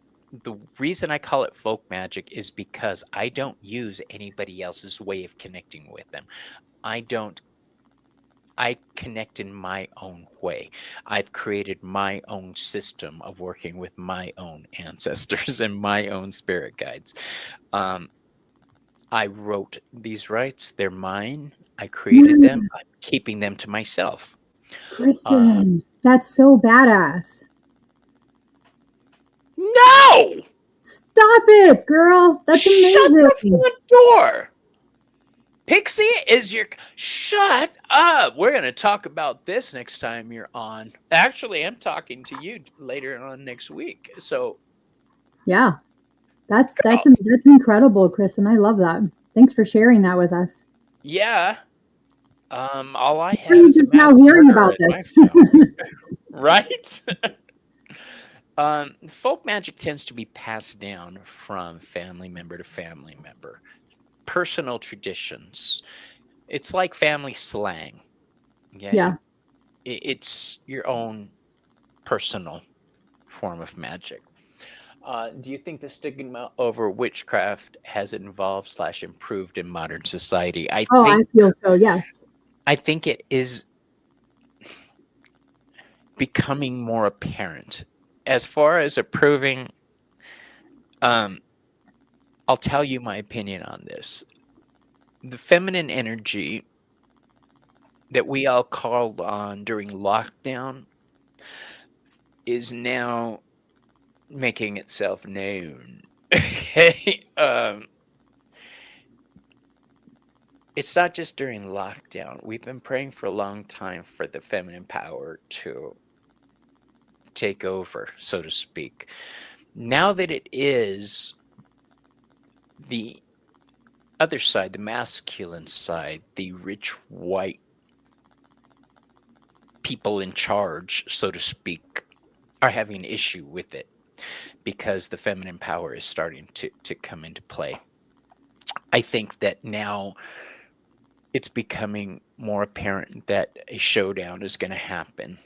A: The reason I call it folk magic is because I don't use anybody else's way of connecting with them. I connect in my own way. I've created my own system of working with my own ancestors and my own spirit guides. I wrote these rites. They're mine. I created them. I'm keeping them to myself.
B: Kristen, that's so badass.
A: No!
B: Stop it, girl. That's amazing.
A: Shut the front door. Pixie is your... Shut up. We're going to talk about this next time you're on. Actually, I'm talking to you later on next week. So...
B: Yeah. That's incredible, Kristen. I love that. Thanks for sharing that with us.
A: Yeah. All I have is
B: just now hearing about this.
A: Right? Folk magic tends to be passed down from family member to family member. Personal traditions. It's like family slang.
B: Yeah.
A: It's your own personal form of magic. Do you think the stigma over witchcraft has evolved / improved in modern society?
B: I feel so, yes.
A: I think it is becoming more apparent. As far as approving, I'll tell you my opinion on this. The feminine energy that we all called on during lockdown is now making itself known. Okay. It's not just during lockdown. We've been praying for a long time for the feminine power to take over, so to speak. Now that it is the other side, the masculine side, the rich white people in charge, so to speak, are having an issue with it, because the feminine power is starting to come into play. I think that now it's becoming more apparent that a showdown is going to happen.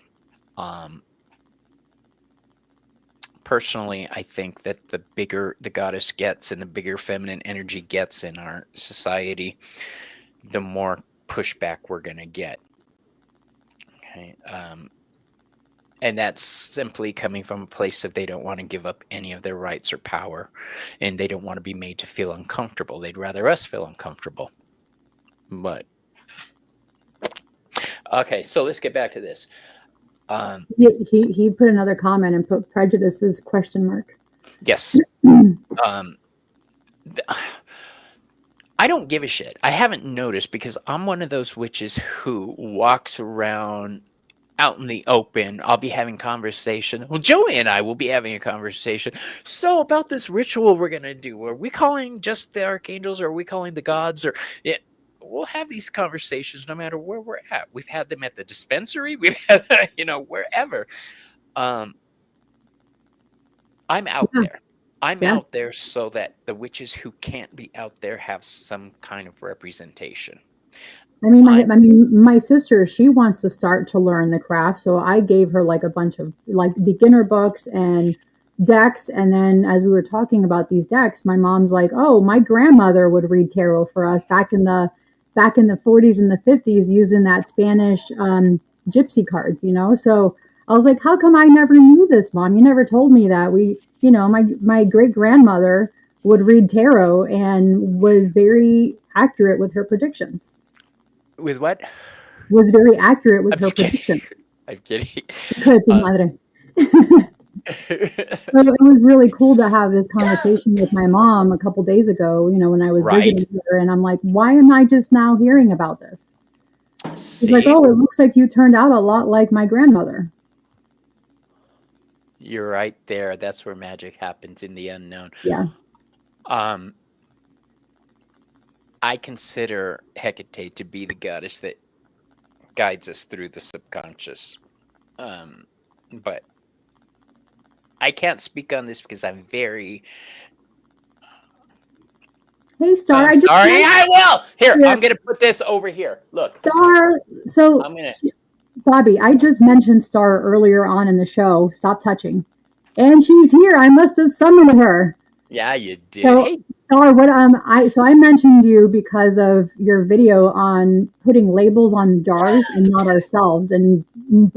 A: Personally, I think that the bigger the goddess gets and the bigger feminine energy gets in our society, the more pushback we're going to get. Okay. And that's simply coming from a place of they don't want to give up any of their rights or power, and they don't want to be made to feel uncomfortable. They'd rather us feel uncomfortable. But Okay, so let's get back to this.
B: He put another comment and put prejudices question mark.
A: Yes. I don't give a shit. I haven't noticed because I'm one of those witches who walks around out in the open. I'll be having conversation. Well, Joey and I will be having a conversation. So about this ritual we're gonna do. Are we calling just the archangels, or are we calling the gods? Or yeah, we'll have these conversations no matter where we're at. We've had them at the dispensary. We've had wherever. I'm out
B: Yeah.
A: there. I'm
B: Yeah.
A: out there so that the witches who can't be out there have some kind of representation.
B: I mean, my sister, she wants to start to learn the craft, so I gave her like a bunch of like beginner books and decks. And then as we were talking about these decks, my mom's like, "Oh, my grandmother would read tarot for us back in the 40s and the 50s using that Spanish gypsy cards, you know." So I was like, "How come I never knew this, Mom? You never told me that." My great grandmother would read tarot and was very accurate with her predictions.
A: With what?
B: Was very accurate with
A: I'm
B: her
A: just kidding.
B: prediction.
A: I'm kidding.
B: Hija de tu madre. So it was really cool to have this conversation with my mom a couple days ago, when I was
A: Right.
B: visiting her, and I'm like, why am I just now hearing about this? She's like,
A: See,
B: oh, it looks like you turned out a lot like my grandmother.
A: you're right there. That's where magic happens in the unknown.
B: Yeah.
A: I consider Hecate to be the goddess that guides us through the subconscious. But I can't speak on this because I'm very.
B: Hey, Star.
A: I'm sorry. I will. Here, I'm gonna put this over here. Look,
B: Star. So,
A: I'm gonna.
B: Bobby, I just mentioned Star earlier on in the show. Stop touching. And she's here. I must have summoned her.
A: Yeah, you did.
B: So,
A: Hey,
B: Star, I mentioned you because of your video on putting labels on jars and not ourselves, and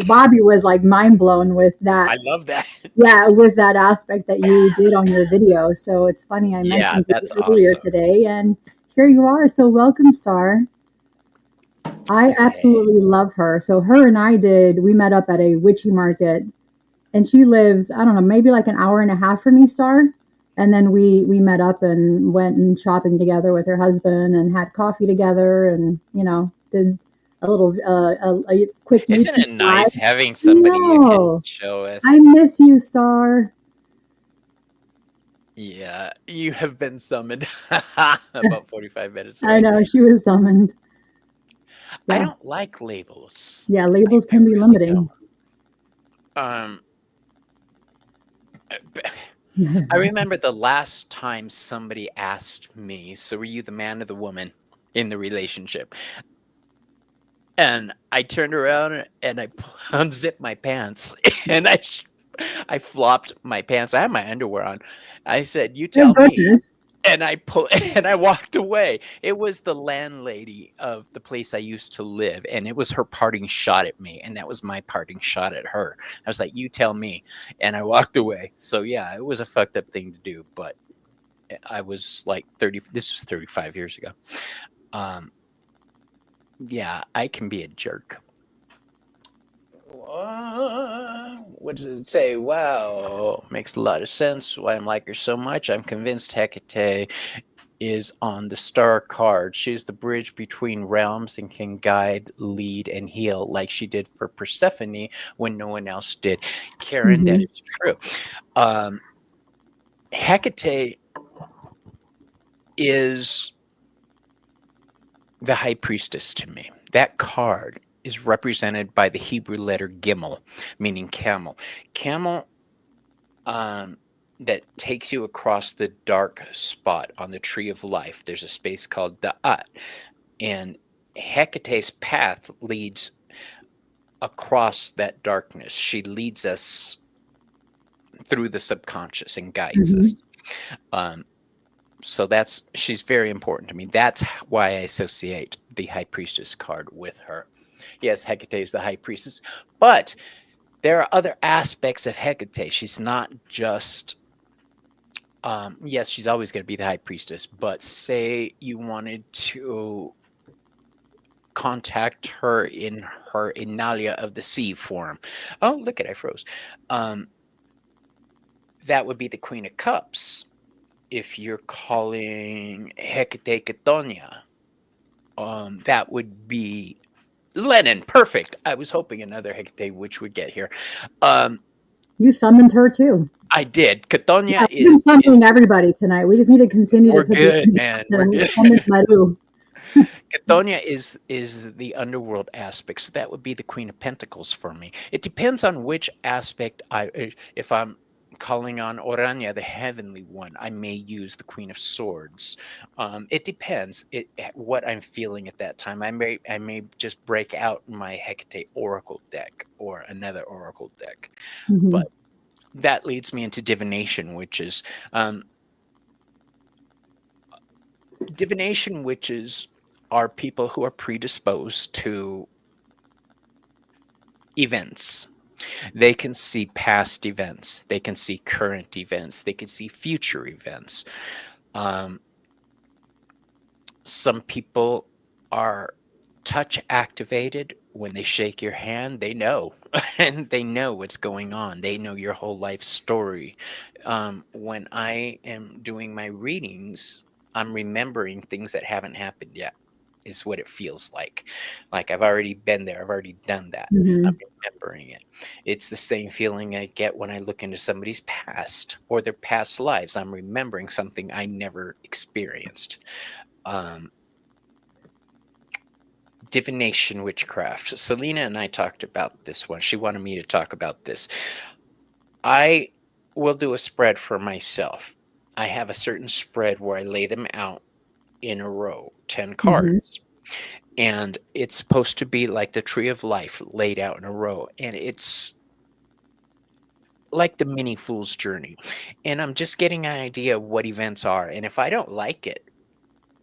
B: Bobby was like mind blown with that.
A: I love that.
B: Yeah, with that aspect that you did on your video. So it's funny I mentioned
A: that's
B: you earlier
A: awesome.
B: today, and here you are. So welcome, Star. I absolutely love her. So her and we met up at a witchy market, and she lives, I don't know, maybe like an hour and a half from me, Star. And then we met up and went and shopping together with her husband and had coffee together, and did a little a quick.
A: Isn't
B: YouTube
A: it nice
B: live.
A: having somebody you can show with?
B: I miss you, Star.
A: Yeah, you have been summoned. About 45 minutes away.
B: I know, she was summoned. Yeah.
A: I don't like labels.
B: Yeah, labels can be limiting.
A: I remember the last time somebody asked me, so were you the man or the woman in the relationship? And I turned around and I unzipped my pants and I flopped my pants. I had my underwear on. I said, "You tell me." And I walked away. It was the landlady of the place I used to live, and it was her parting shot at me, and that was my parting shot at her. I was like, "You tell me," and I walked away. So yeah, it was a fucked up thing to do, but I was like 30. This was 35 years ago. Yeah, I can be a jerk. What does it say? Wow, makes a lot of sense why I'm like her so much. I'm convinced Hecate is on the star card. She's the bridge between realms and can guide, lead, and heal like she did for Persephone when no one else did. Karen, that is true. Hecate is the high priestess to me. That card is represented by the Hebrew letter Gimel, meaning camel. Camel that takes you across the dark spot on the tree of life. There's a space called Da'at. And Hecate's path leads across that darkness. She leads us through the subconscious and guides us. So she's very important to me. That's why I associate the High Priestess card with her. Yes, Hecate is the High Priestess, but there are other aspects of Hecate. She's not just, yes, she's always going to be the High Priestess, but say you wanted to contact her in her Inalia of the Sea form. Oh, look at I froze. Um, that would be the Queen of Cups. If you're calling Hecate Catonia, that would be Lennon. Perfect. I was hoping another Hecate Witch would get here. Um,
B: You summoned her too.
A: I did.
B: Yeah,
A: Catonia
B: we've been summoning everybody tonight. We just need to continue to
A: we're
B: put these
A: good, man. We're good.
B: summon Maru.
A: Catonia is the underworld aspect, so that would be the Queen of Pentacles for me. It depends on which aspect if I'm calling on Orania, the heavenly one, I may use the Queen of Swords. It depends what I'm feeling at that time. I may just break out my Hecate Oracle deck or another Oracle deck,
B: Mm-hmm.
A: but that leads me into divination, which is divination witches are people who are predisposed to events. They can see past events, they can see current events, they can see future events. Um, some people are touch activated. When they shake your hand, they know, and they know what's going on. They know your whole life story. When I am doing my readings, I'm remembering things that haven't happened yet, is what it feels like. Like I've already been there, I've already done that.
B: Mm-hmm.
A: I'm remembering it. It's the same feeling I get when I look into somebody's past or their past lives. I'm remembering something I never experienced. Um, Divination witchcraft. Selena and I talked about this one. She wanted me to talk about this. I will do a spread for myself. I have a certain spread where I lay them out in a row, 10
B: Mm-hmm.
A: cards. And it's supposed to be like the tree of life laid out in a row. And it's like the mini fool's journey. And I'm just getting an idea of what events are. And if I don't like it,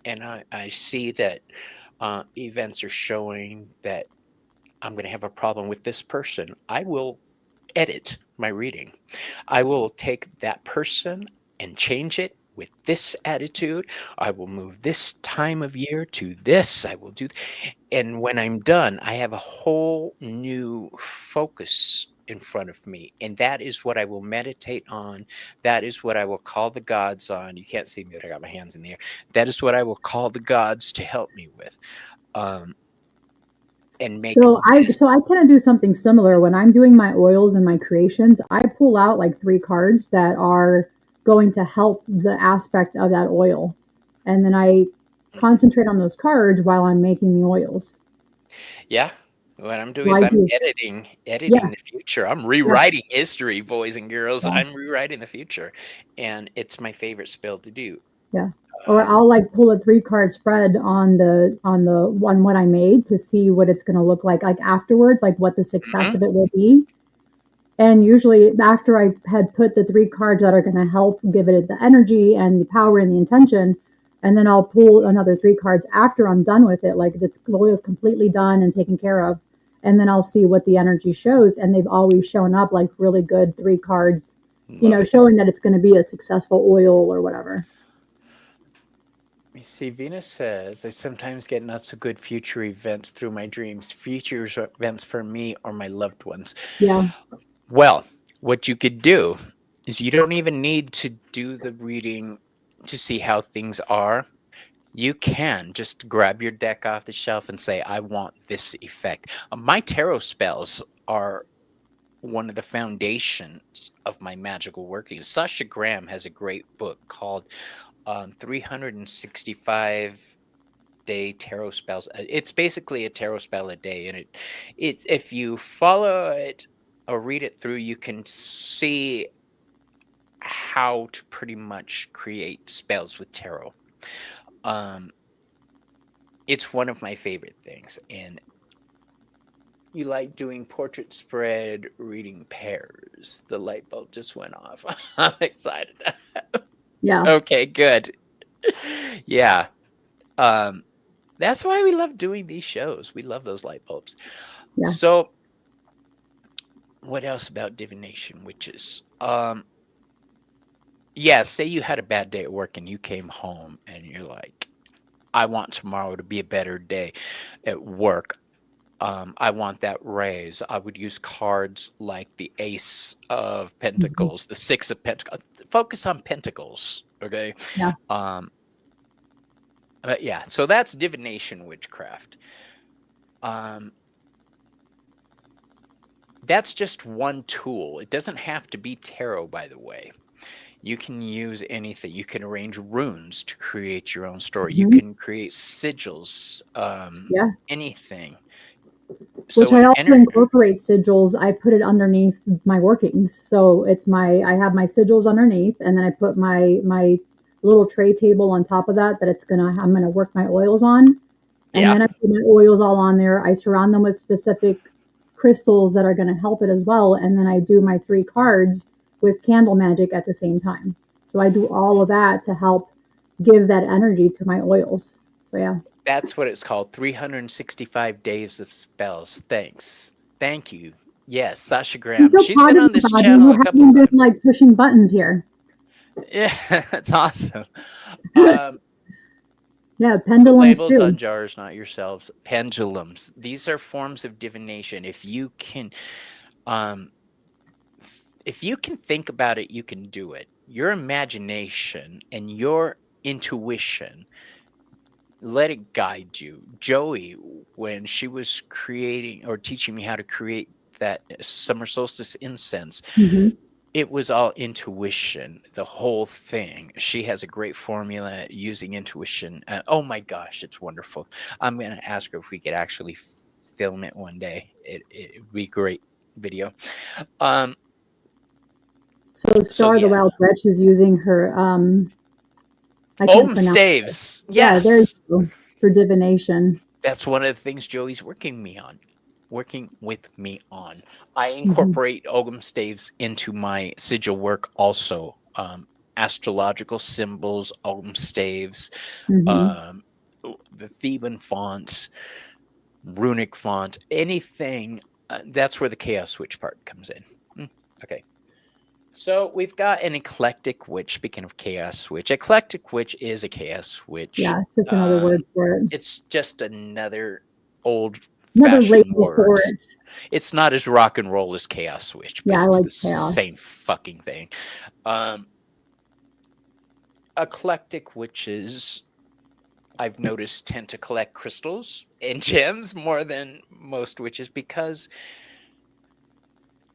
A: and I see that events are showing that I'm going to have a problem with this person, I will edit my reading. I will take that person and change it with this attitude. I will move this time of year to this. I will do, and when I'm done, I have a whole new focus in front of me. And that is what I will meditate on. That is what I will call the gods on. You can't see me, but I got my hands in the air. That is what I will call the gods to help me with. And make
B: So I kind of do something similar when I'm doing my oils and my creations. I pull out like 3 cards that are going to help the aspect of that oil, and then I concentrate on those cards while I'm making the oils.
A: Yeah. What I'm doing
B: So
A: is
B: I
A: I'm
B: do,
A: editing
B: yeah,
A: the future. I'm
B: yeah,
A: rewriting history, boys and girls.
B: yeah,
A: I'm rewriting the future, and it's my favorite spell to do.
B: yeah. Or
A: Um,
B: I'll like pull a 3 card spread on the one what I made to see what it's going to look like afterwards, like what the success
A: mhm.
B: of it will be. And usually, after I had put the 3 cards that are going to help give it the energy and the power and the intention, and then I'll pull another 3 cards after I'm done with it, like the oil is completely done and taken care of. And then I'll see what the energy shows. And they've always shown up like really good 3 cards,
A: Love it.
B: showing that it's going to be a successful oil or whatever.
A: Let me see. Venus says, I sometimes get not so good future events through my dreams. Future events for me or my loved ones.
B: Yeah.
A: Well, what you could do is you don't even need to do the reading to see how things are. You can just grab your deck off the shelf and say, I want this effect. My tarot spells are one of the foundations of my magical working. Sasha Graham has a great book called 365-day tarot spells. It's basically a tarot spell a day, and it's if you follow it or read it through, you can see how to pretty much create spells with tarot. Um, it's one of my favorite things, and you like doing portrait spread, reading pairs. The light bulb just went off. I'm excited.
B: Yeah.
A: Okay, good. Yeah. Um, that's why we love doing these shows. We love those light bulbs.
B: Yeah.
A: So, what else about divination witches? Yeah, say you had a bad day at work and you came home and you're like, I want tomorrow to be a better day at work. I want that raise. I would use cards like the Ace of
B: Mhm.
A: Pentacles, the Six of Pentacles. Focus on Pentacles, okay?
B: Yeah.
A: But yeah, so that's divination witchcraft. That's just one tool. It doesn't have to be tarot, by the way. You can use anything. You can arrange runes to create your own story. You
B: Mhm.
A: can create sigils,
B: Yeah.
A: anything.
B: Which
A: So
B: I
A: an
B: also
A: energy.
B: incorporate sigils. I put it underneath my workings. So it's I have my sigils underneath, and then I put my little tray table on top of that I'm gonna work my oils on. And
A: Yeah,
B: then I put my oils all on there. I surround them with specific crystals that are gonna help it as well. And then I do my 3 cards with candle magic at the same time. So I do all of that to help give that energy to my oils. So yeah.
A: that's what it's called. 365 days of spells. Thanks. Thank you. Yes, Sasha
B: I'm
A: Graham.
B: so
A: She's
B: proud
A: been
B: of
A: on
B: you,
A: this
B: Bobby.
A: channel
B: You
A: a couple
B: haven't been
A: times.
B: like pushing buttons here.
A: Yeah, that's awesome. Um,
B: Yeah,
A: Put
B: pendulums
A: labels on
B: too.
A: jars, not yourselves. Pendulums. These are forms of divination. Um, if you can think about it, you can do it. Your imagination and your intuition, let it guide you. Joey, when she was creating or teaching me how to create that summer solstice incense,
B: Hmm.
A: it was all intuition, the whole thing. She has a great formula using intuition. Oh my gosh, it's wonderful. I'm going to ask her if we could actually film it one day. It would be great video. Um,
B: So
A: so
B: Star the
A: yeah.
B: Wild Witch is using her I can't
A: Ohm
B: pronounce it.
A: staves.
B: Yeah, there you
A: Yes.
B: go. For divination.
A: That's one of the things Joey's working with me on. I
B: Hmm.
A: incorporate Ogham staves into my sigil work also. Astrological symbols, Ogham staves,
B: Hmm.
A: um, the Theban fonts, runic font, anything. That's where the chaos switch part comes in. Okay. So we've got an eclectic witch. Speaking of chaos switch, eclectic witch is a chaos switch.
B: Yeah, it's just another word for it.
A: It's just another old
B: Another
A: fashioned
B: label for
A: words.
B: it.
A: It's not as rock and roll as chaos switch, but
B: Yeah, I
A: it's
B: like
A: the
B: chaos.
A: same fucking thing. Um, eclectic witches, I've noticed, tend to collect crystals and gems more than most witches because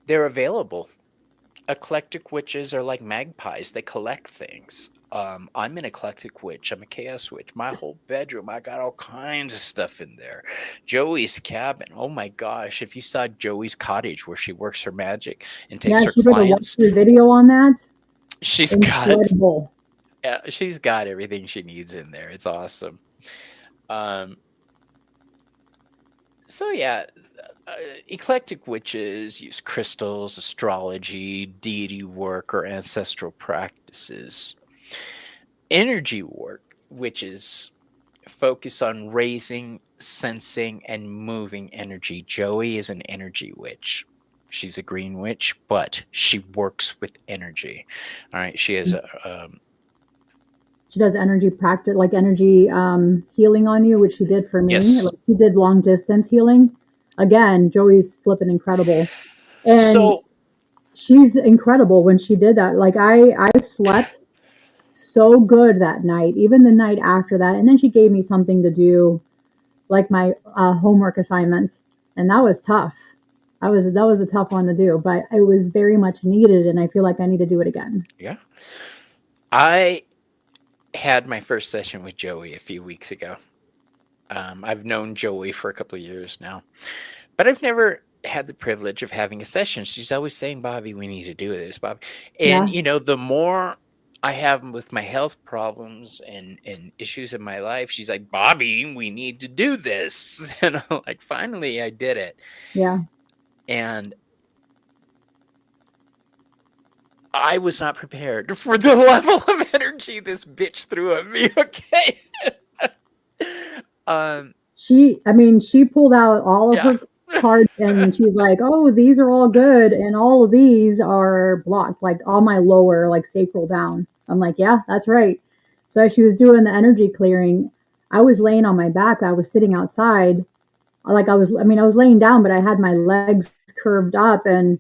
A: they're available. Eclectic witches are like magpies, they collect things. I'm an eclectic witch. I'm a chaos witch. My whole bedroom, I got all kinds of stuff in there. Joey's cabin. Oh my gosh. If you saw Joey's cottage where she works her magic and takes
B: Yeah,
A: her
B: she did a
A: clients,
B: walkthrough video on that.
A: she's got
B: Incredible.
A: she's got everything she needs in there. It's awesome. Um, so yeah, eclectic witches use crystals, astrology, deity work, or ancestral practices. Energy work, witches focus on raising, sensing, and moving energy. Joey is an energy witch. She's a green witch, but she works with energy. All right, she has a
B: She does energy practice, like energy healing on you, which she did for me.
A: yes.
B: Like she did long distance healing. Again, Joey's flipping incredible. And
A: So
B: she's incredible when she did that. Like I slept so good that night, even the night after that. And then she gave me something to do, like my homework assignments, and that was tough. That was a tough one to do, but it was very much needed, and I feel like I need to do it again.
A: yeah, I had my first session with Joey a few weeks ago. I've known Joey for a couple of years now, but I've never had the privilege of having a session. She's always saying, Bobby, we need to do this, Bobby. And,
B: Yeah,
A: you know, the more I have with my health problems and issues in my life, she's like, Bobby, we need to do this. And I'm like, finally, I did it.
B: yeah.
A: And I was not prepared for the level of energy this bitch threw at me. Okay. um,
B: She pulled out all of
A: yeah.
B: her cards and she's like, "Oh, these are all good, and all of these are blocked, like all my lower, like sacral down." I'm like, "Yeah, that's right." So as she was doing the energy clearing, I was laying on my back. I was sitting outside. Like I was laying down, but I had my legs curved up, and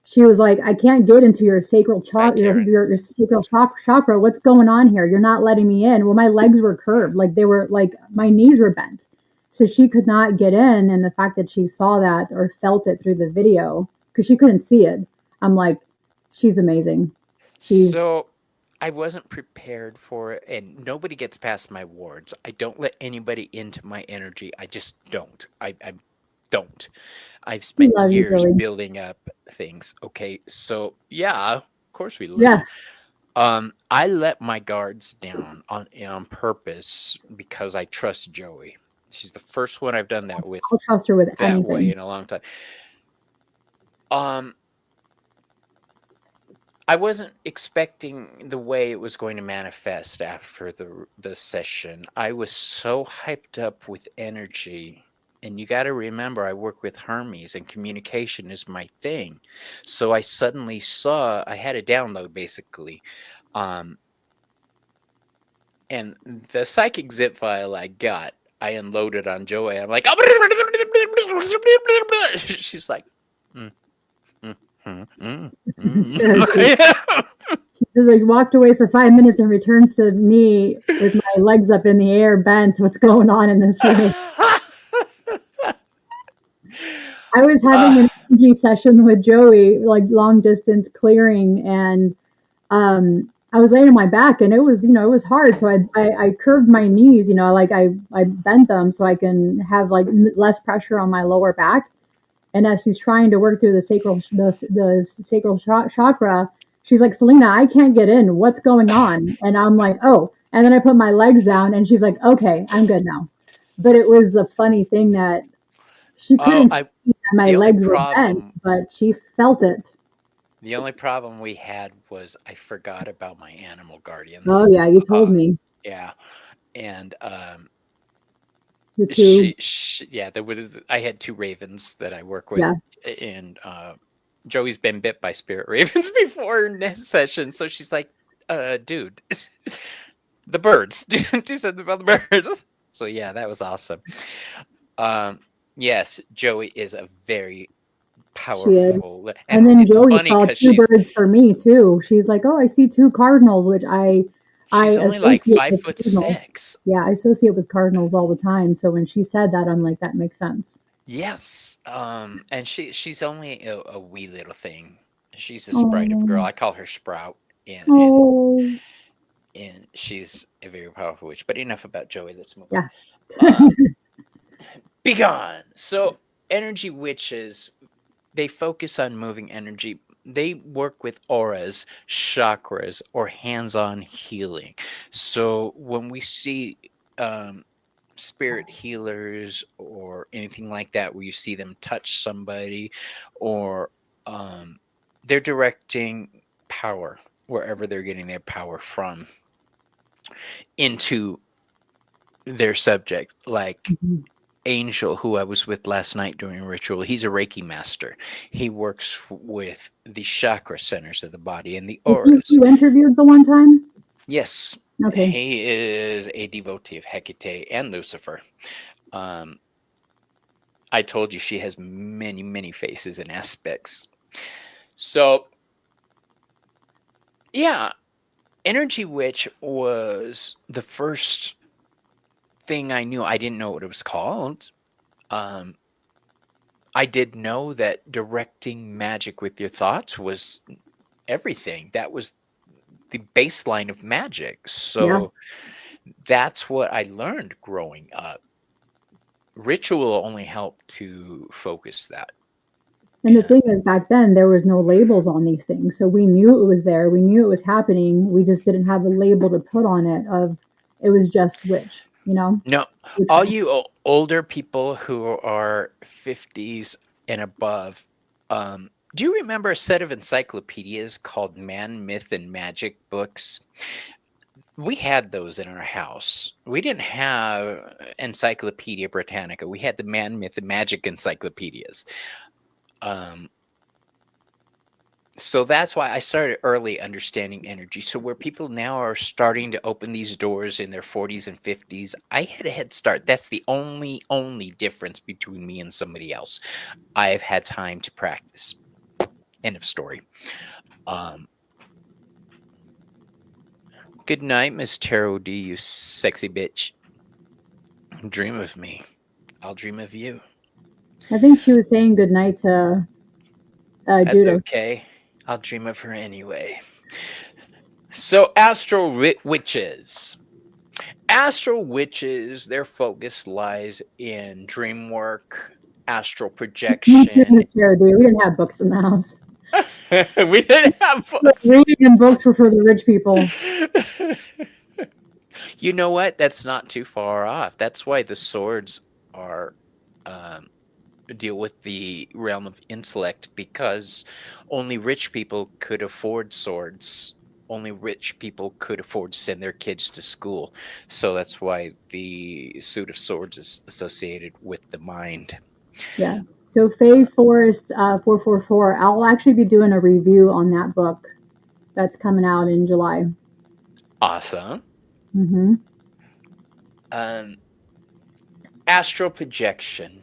B: she was like, I can't get into your sacral
A: Hi,
B: chakra,
A: Karen.
B: your sacral chakra. What's going on here? You're not letting me in. Well, my legs were curved. Like they were like, my knees were bent. So she could not get in. And the fact that she saw that or felt it through the video, because she couldn't see it. I'm like, she's amazing. She's,
A: So I wasn't prepared for it, and nobody gets past my wards. I don't let anybody into my energy. I just don't. I don't. I've
B: we
A: spent
B: love you,
A: years
B: Joey.
A: building up things. Okay, so yeah, of course we love
B: Yeah.
A: you. I let my guards down on purpose because I trust Joey. She's the first one I've done that with
B: I'll trust her with
A: that way
B: anything.
A: in a long time. I wasn't expecting the way it was going to manifest after the session. I was so hyped up with energy. And you got to remember, I work with Hermes and communication is my thing. So I suddenly saw, I had a download basically. Um, and the psychic zip file I got, I unloaded on Joey. I'm like, she's like, mm, mm, mm, mm,
B: So she,
A: mm.
B: she says, I walked away for 5 minutes and returns to me with my legs up in the air, bent. What's going on in this room? I was having
A: uh,
B: an energy session with Joey, like long distance clearing, and I was laying on my back, and it was, it was hard. So I curved my knees, like I bent them so I can have like less pressure on my lower back. And as she's trying to work through the sacral chakra, she's like, Selena, I can't get in. What's going on? And I'm like, oh. And then I put my legs down, and she's like, okay, I'm good now. But it was a funny thing that she
A: oh,
B: couldn't see that my
A: the only
B: legs were bent,
A: problem,
B: but she felt it.
A: the only problem we had was I forgot about my animal
B: Oh
A: guardians.
B: yeah, you told
A: Uh,
B: me.
A: yeah, and
B: You too.
A: yeah, there was I had two ravens that I work with,
B: Yeah.
A: and Joey's been bit by spirit ravens before in this session, so she's like, dude, the birds, do something about the birds. So yeah, that was awesome. Um, yes, Joey is a very
B: She is.
A: powerful,
B: And
A: and
B: then
A: it's
B: Joey
A: funny
B: saw
A: because
B: two birds for me too. She's like, "Oh, I see two cardinals," which I
A: she's only like
B: associate
A: five
B: with
A: foot
B: cardinals.
A: six.
B: Yeah, I associate with cardinals all the time. So when she said that, I'm like, that makes sense.
A: Yes, and she's only a wee little thing. She's a sprite of a girl.
B: Oh,
A: I call her Sprout, and
B: oh,
A: she's a very powerful witch. But enough about Joey. Let's move on.
B: yeah.
A: Be gone. So energy witches, they focus on moving energy. They work with auras, chakras, or hands-on healing. So when we see spirit healers or anything like that, where you see them touch somebody, or um, they're directing power wherever they're getting their power from into their subject, like
B: Mhm.
A: Angel, who I was with last night during a ritual. He's a Reiki master. He works with the chakra centers of the body and the
B: Is he who
A: auras.
B: you interviewed the one time?
A: Yes,
B: Okay.
A: he is a devotee of Hecate and Lucifer. Um, I told you she has many, many faces and aspects. So, yeah, Energy Witch was the first thing I knew. I didn't know what it was called. Um, I did know that directing magic with your thoughts was everything. That was the baseline of magic.
B: Yeah.
A: So that's what I learned growing up. Ritual only helped to focus that.
B: And the
A: And
B: thing is, back then there was no labels on these things, so we knew it was there. We knew it was happening. We just didn't have a label to put on it. Of it was just witch,
A: no, all
B: witchcraft.
A: you older people who are 50s and above, do you remember a set of encyclopedias called Man, Myth, and Magic books? We had those in our house. We didn't have Encyclopedia Britannica. We had the Man, Myth, and Magic encyclopedias. Um, So that's why I started early understanding energy. So where people now are starting to open these doors in their 40s and 50s, I had a head start. That's the only difference between me and somebody else. I've had time to practice. End of story. Um, Good night, Miss Tarot D, you sexy bitch. Dream of me. I'll dream of you.
B: I think she was saying goodnight to
A: That's
B: Judith.
A: okay. I'll dream of her anyway. So, astral witches. Astral witches, their focus lies in dream work, astral
B: Me too,
A: projection.
B: Miss Sarah D. We didn't have books in the house.
A: We didn't have books.
B: Reading and books were for the rich people.
A: You know what? That's not too far off. That's why the swords are deal with the realm of intellect, because only rich people could afford swords. Only rich people could afford to send their kids to school. So that's why the suit of swords is associated with the mind.
B: Yeah. So Faye Forest 444. I'll actually be doing a review on that book. That's coming out in July.
A: Awesome.
B: Mm-hmm.
A: Astral projection.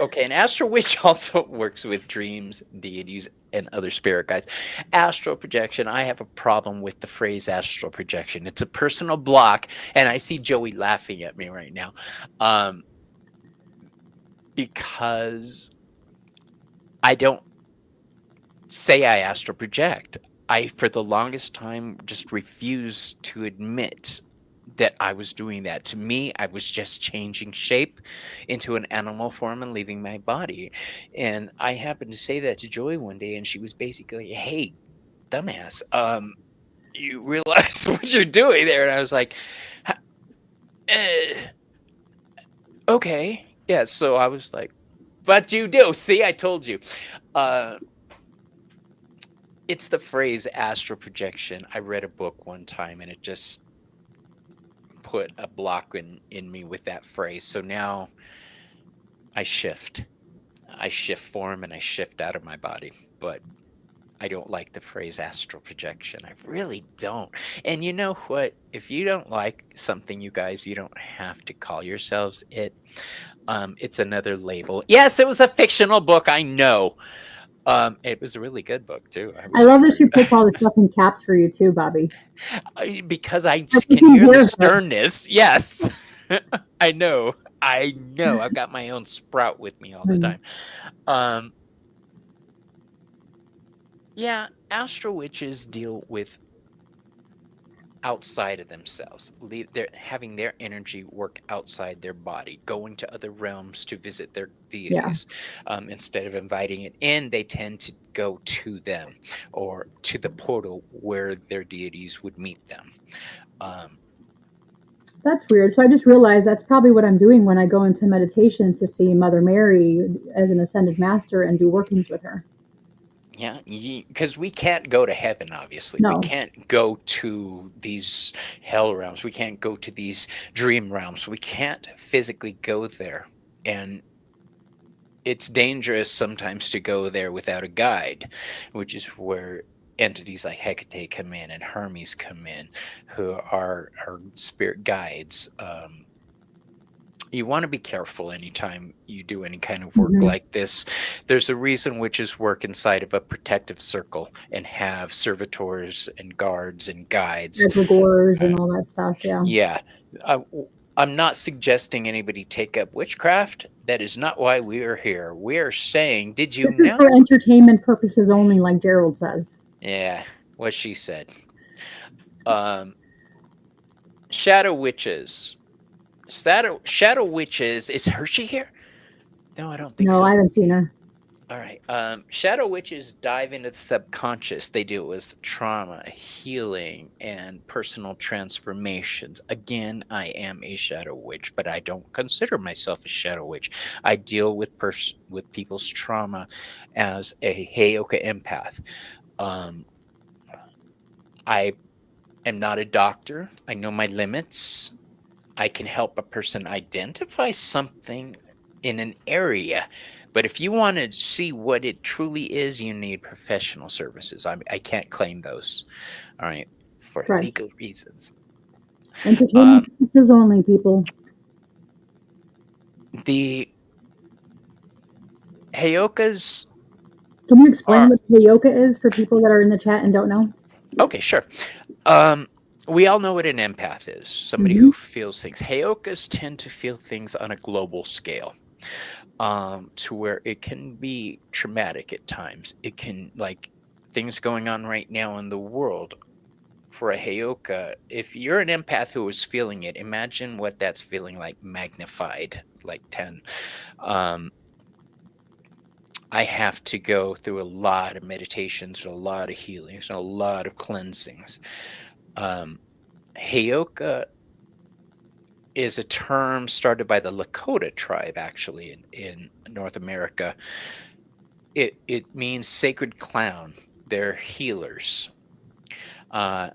A: Okay, and Astral Witch also works with dreams, deities, and other spirit guides. Astral projection, I have a problem with the phrase astral projection. It's a personal block, and I see Joey laughing at me right now, because I don't say I astral project. I, for the longest time, just refused to admit that I was doing that. To me, I was just changing shape into an animal form and leaving my body. And I happened to say that to Joy one day, and she was basically, "Hey, dumbass, you realize what you're doing there?" And I was like, okay. Yeah, so I was like, "But you do. See, I told you." It's the phrase astral projection. I read a book one time, and it just put a block in me with that phrase. So now I shift. I shift form and I shift out of my body. But I don't like the phrase astral projection. I really don't. And you know what? If you don't like something, you guys, you don't have to call yourselves it. It's another label. Yes, it was a fictional book. I know. It was a really good book too.
B: I love that she puts all this stuff in caps for you too, Bobby.
A: Because I
B: I
A: just
B: can
A: can hear the
B: hear that.
A: sternness. Yes, I know. I know. I've got my own sprout with me all the time. Yeah, astral witches deal with outside of themselves. They're having their energy work outside their body, going to other realms to visit their deities. Instead of inviting it in, they tend to go to them or to the portal where their deities would meet them.
B: That's weird. So I just realized that's probably what I'm doing when I go into meditation to see Mother Mary as an ascended master and do workings with her.
A: Yeah, because we can't go to heaven, obviously.
B: No.
A: We can't go to these hell realms. We can't go to these dream realms. We can't physically go there. And it's dangerous sometimes to go there without a guide, which is where entities like Hecate come in and Hermes come in, who are spirit guides. You want to be careful anytime you do any kind of work like this. There's a reason witches work inside of a protective circle and have servitors and guards and guides.
B: Egregores and all that stuff, yeah.
A: Yeah. I'm not suggesting anybody take up witchcraft. That is not why we are here. We are saying, did you
B: This is
A: know?
B: for entertainment purposes only, like Gerald says.
A: Yeah, what she said. Shadow witches. Shadow witches. Is Hershey here? No, I don't think so.
B: No, I haven't seen her.
A: All right. Shadow witches dive into the subconscious. They deal with trauma, healing, and personal transformations. Again, I am a shadow witch, but I don't consider myself a shadow witch. I deal with people's trauma as a Heyoka empath. I am not a doctor. I know my limits. I can help a person identify something in an area. But if you want to see what it truly is, you need professional services. I can't claim those, all right, for
B: Right.
A: legal reasons.
B: Entertainment
A: Um,
B: purposes only, people.
A: the Heyokas
B: Can you explain
A: are
B: what Heyoka is for people that are in the chat and don't know?
A: okay, sure. Um, we all know what an empath is, somebody
B: Mm-hmm.
A: who feels things. Heyokas tend to feel things on a global scale, to where it can be traumatic at times. It can, like, things going on right now in the world. For a Heyoka, if you're an empath who is feeling it, imagine what that's feeling like magnified, like 10. Um, I have to go through a lot of meditations, a lot of healings, and a lot of cleansings. Um, Heyoka is a term started by the Lakota tribe, actually, in North America. It means sacred clown. They're healers. Uh,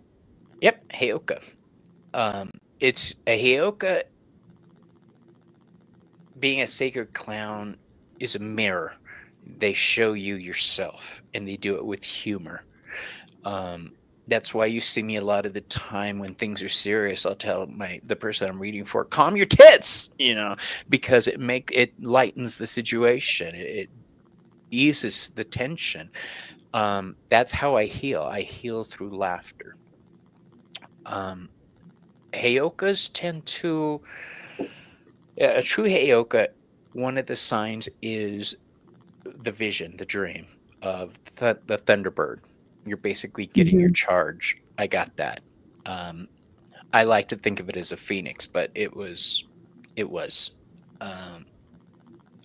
A: yep, Heyoka. It's a Heyoka being a sacred clown is a mirror. They show you yourself, and they do it with humor. Um, that's why you see me a lot of the time when things are serious. I'll tell the person I'm reading for, calm your tits, because it lightens the situation. It eases the tension. That's how I heal. I heal through laughter. Um, Heyokas tend to a true Heyoka. One of the signs is the vision, the dream of the Thunderbird. You're basically getting your
B: Mm-hmm.
A: charge. I got that. Um, I like to think of it as a phoenix, but it was. Um,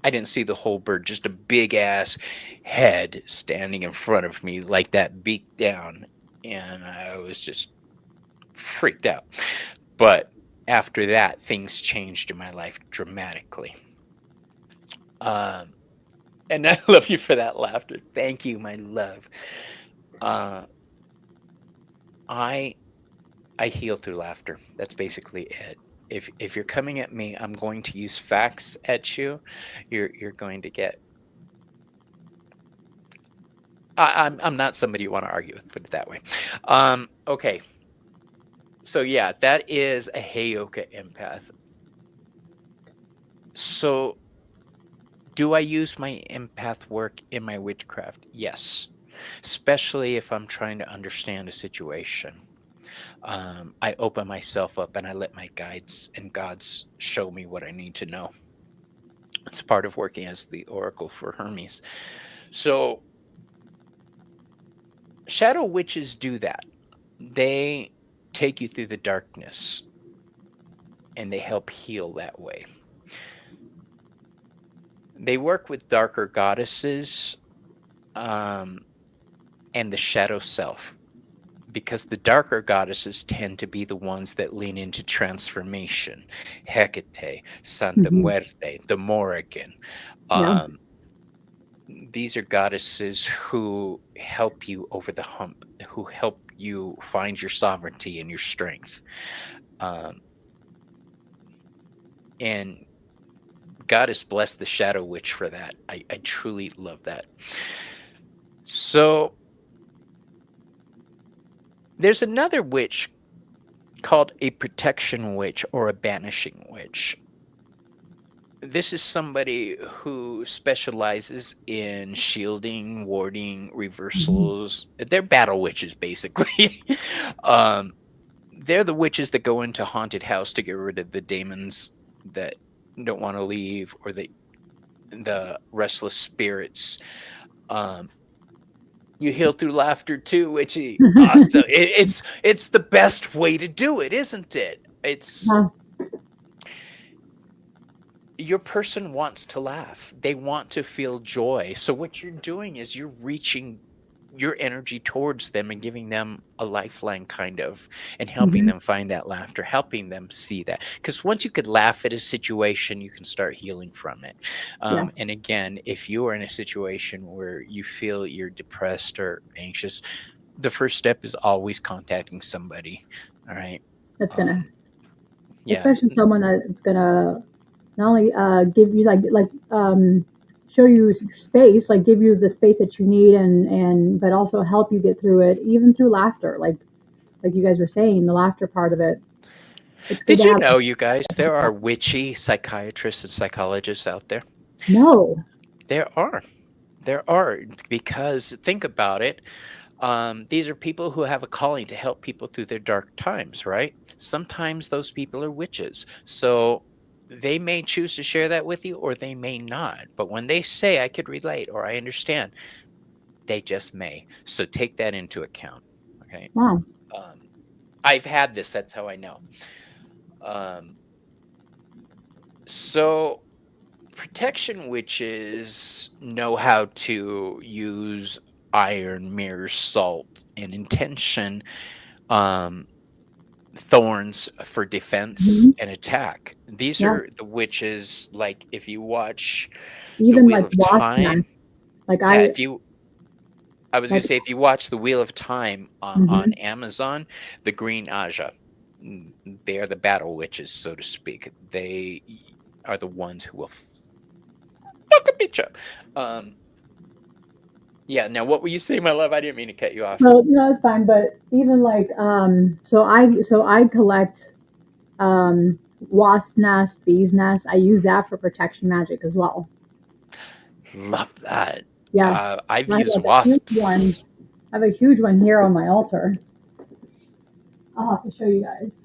A: I didn't see the whole bird, just a big ass head standing in front of me, like that, beak down, and I was just freaked out. But after that, things changed in my life dramatically. Um, and I love you for that laughter. Thank you, my love. Uh, I I heal through laughter. That's basically it. If you're coming at me, I'm going to use facts at you. You're going to get. I'm not somebody you want to argue with. Put it that way. Okay. So yeah, that is a Heyoka empath. So do I use my empath work in my witchcraft? Yes, especially if I'm trying to understand a situation. I open myself up and I let my guides and gods show me what I need to know. It's part of working as the oracle for Hermes. So, shadow witches do that. They take you through the darkness and they help heal that way. They work with darker goddesses, um, and the shadow self, because the darker goddesses tend to be the ones that lean into transformation. Hecate, Santa
B: Mm-hmm.
A: Muerte, the Morrigan.
B: Yeah.
A: Um, these are goddesses who help you over the hump, who help you find your sovereignty and your strength. Um, and God has blessed the Shadow Witch for that. I truly love that. So there's another witch called a protection witch or a banishing witch. This is somebody who specializes in shielding, warding,
B: Mm-hmm.
A: reversals. They're battle witches, basically. um, they're the witches that go into haunted house to get rid of the demons that don't want to leave, or the restless spirits. Um, you heal through laughter too, which is awesome. It's the best way to do it, isn't it? It's
B: Yeah.
A: your person wants to laugh. They want to feel joy. So what you're doing is you're reaching your energy towards them and giving them a lifeline, kind of, and helping
B: Mm-hmm.
A: them find that laughter, helping them see that. Because once you could laugh at a situation, you can start healing from it.
B: Yeah.
A: And again, if you are in a situation where you feel you're depressed or anxious, the first step is always contacting somebody. All right.
B: That's gonna,
A: Um, yeah.
B: especially someone that's gonna not only give you show you space, like give you the space that you need, and but also help you get through it, even through laughter, like you guys were saying, the laughter part of it. It's good
A: Did
B: to
A: you
B: have.
A: know, you guys, there are witchy psychiatrists and psychologists out there?
B: No.
A: There are. There are. Because think about it. These are people who have a calling to help people through their dark times, right? Sometimes those people are witches. So they may choose to share that with you or they may not. But when they say, I could relate or I understand, they just may. So take that into account. Okay.
B: Wow.
A: Um, I've had this. That's how I know. Um, so protection witches know how to use iron, mirror, salt, and intention, um, thorns for defense
B: Hmm.
A: and attack. These
B: Yeah.
A: are the witches, like if you watch The
B: Even
A: Wheel
B: like
A: of
B: wasp nest.
A: Time.
B: Like
A: Yeah,
B: I
A: if you, I was going
B: like.
A: to say, if you watch The Wheel of Time on
B: Hmm.
A: Amazon, the Green Aja, they are the battle witches, so to speak. They are the ones who will fuck a bitch up. Um, Yeah, now what were you saying, my love? I didn't mean to cut you off.
B: Well, no, it's fine. But even like so I collect wasp nest, bees nest. I use that for protection magic as well.
A: Love that.
B: Yeah.
A: I've
B: I have
A: used
B: like a huge one.
A: wasps.
B: I have a huge one here on my altar. I'll have to show you guys.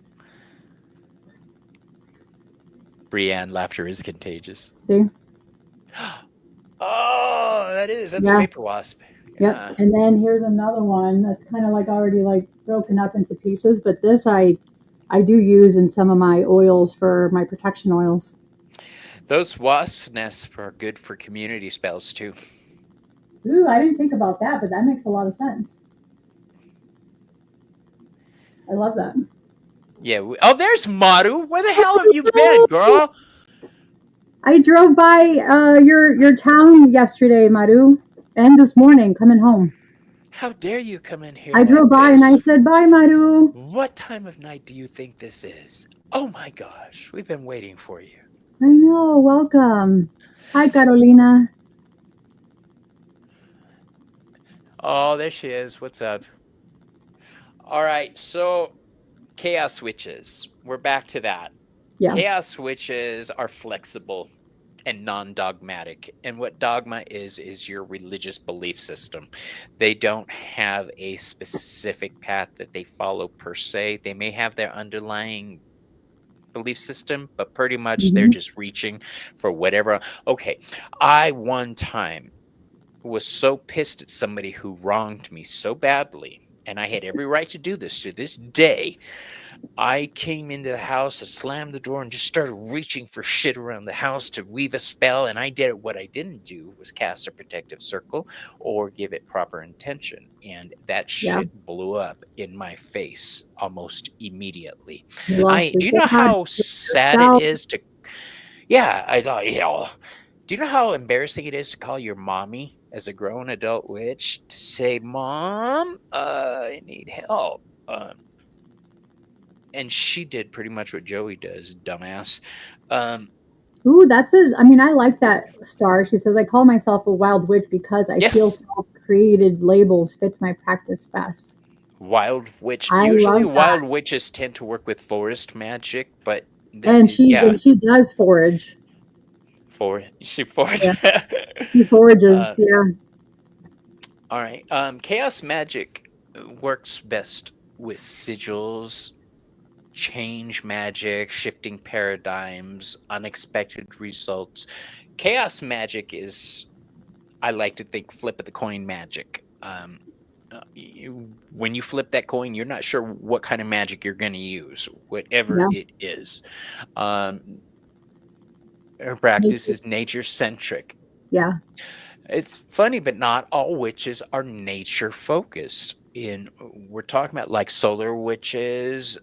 A: Brienne, laughter is contagious.
B: See?
A: Oh, that's a
B: Yeah.
A: vapor wasp.
B: Yep.
A: Yeah.
B: And then here's another one that's kind of like already like broken up into pieces, but this I do use in some of my oils for my protection oils.
A: Those wasps' nests are good for community spells too.
B: Ooh, I didn't think about that, but that makes a lot of sense. I love that.
A: Yeah. Oh, there's Maru. Where the hell have you been, girl?
B: I drove by your town yesterday, Maru, and this morning coming home.
A: How dare you come in here
B: I
A: like
B: drove by and I
A: this?
B: said bye, Maru.
A: What time of night do you think this is? Oh my gosh, we've been waiting for you.
B: I know. Welcome. Hi, Carolina.
A: Oh, there she is. What's up? All right, so chaos witches. We're back to that.
B: Yeah.
A: Chaos witches are flexible and non-dogmatic. And what dogma is your religious belief system. They don't have a specific path that they follow per se. They may have their underlying belief system, but pretty much they're
B: Hmm.
A: just reaching for whatever. Okay, I one time was so pissed at somebody who wronged me so badly, and I had every right to do this to this day. I came into the house and slammed the door and just started reaching for shit around the house to weave a spell. And I did it. What I didn't do was cast a protective circle or give it proper intention. And that
B: Yeah.
A: shit blew up in my face almost immediately.
B: You lost
A: I
B: your
A: do you know
B: dad,
A: how sad it
B: yourself.
A: is to yeah, I know. Yeah. Do you know how embarrassing it is to call your mommy as a grown adult witch to say, "Mom, I need help." And she did pretty much what Joey does, dumbass. Um,
B: Ooh, that's a. I mean, I like that star. She says, "I call myself a wild witch because I feel
A: yes,
B: self-created labels fits my practice best."
A: wild witch.
B: I
A: Usually,
B: love that.
A: wild witches tend to work with forest magic, but
B: And she
A: yeah,
B: and she does forage.
A: for she forest.
B: Yeah, she forages.
A: uh,
B: Yeah,
A: all right. Chaos magic works best with sigils, change magic, shifting paradigms, unexpected results. Chaos magic is, I like to think, flip of the coin magic. When you flip that coin, you're not sure what kind of magic you're going to use, whatever
B: yeah.
A: it is. Um, her practice
B: Nature.
A: is nature centric.
B: Yeah,
A: It's funny, but not all witches are nature focused. We're talking about like solar witches,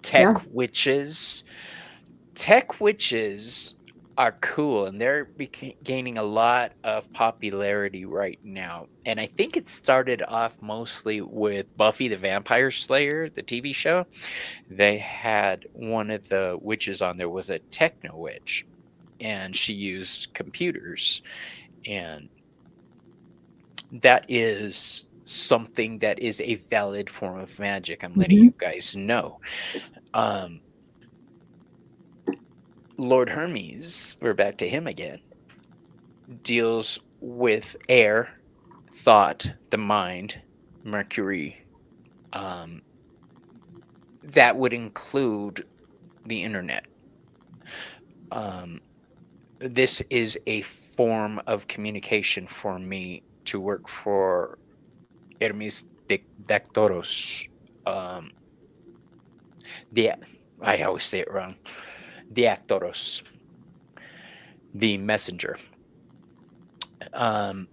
A: tech
B: yeah.
A: witches. Tech witches are cool, and they're gaining a lot of popularity right now. And I think it started off mostly with Buffy the Vampire Slayer, the TV show. They had one of the witches on there was a techno witch, and she used computers, and that is something that is a valid form of magic. I'm letting
B: Hmm.
A: you guys know. Um, Lord Hermes, we're back to him again, deals with air, thought, the mind, Mercury. Um, that would include the internet. Um, this is a form of communication for me to work for Hermes Dactoros. Um, the I always say it wrong. Diactoros, the messenger. Um,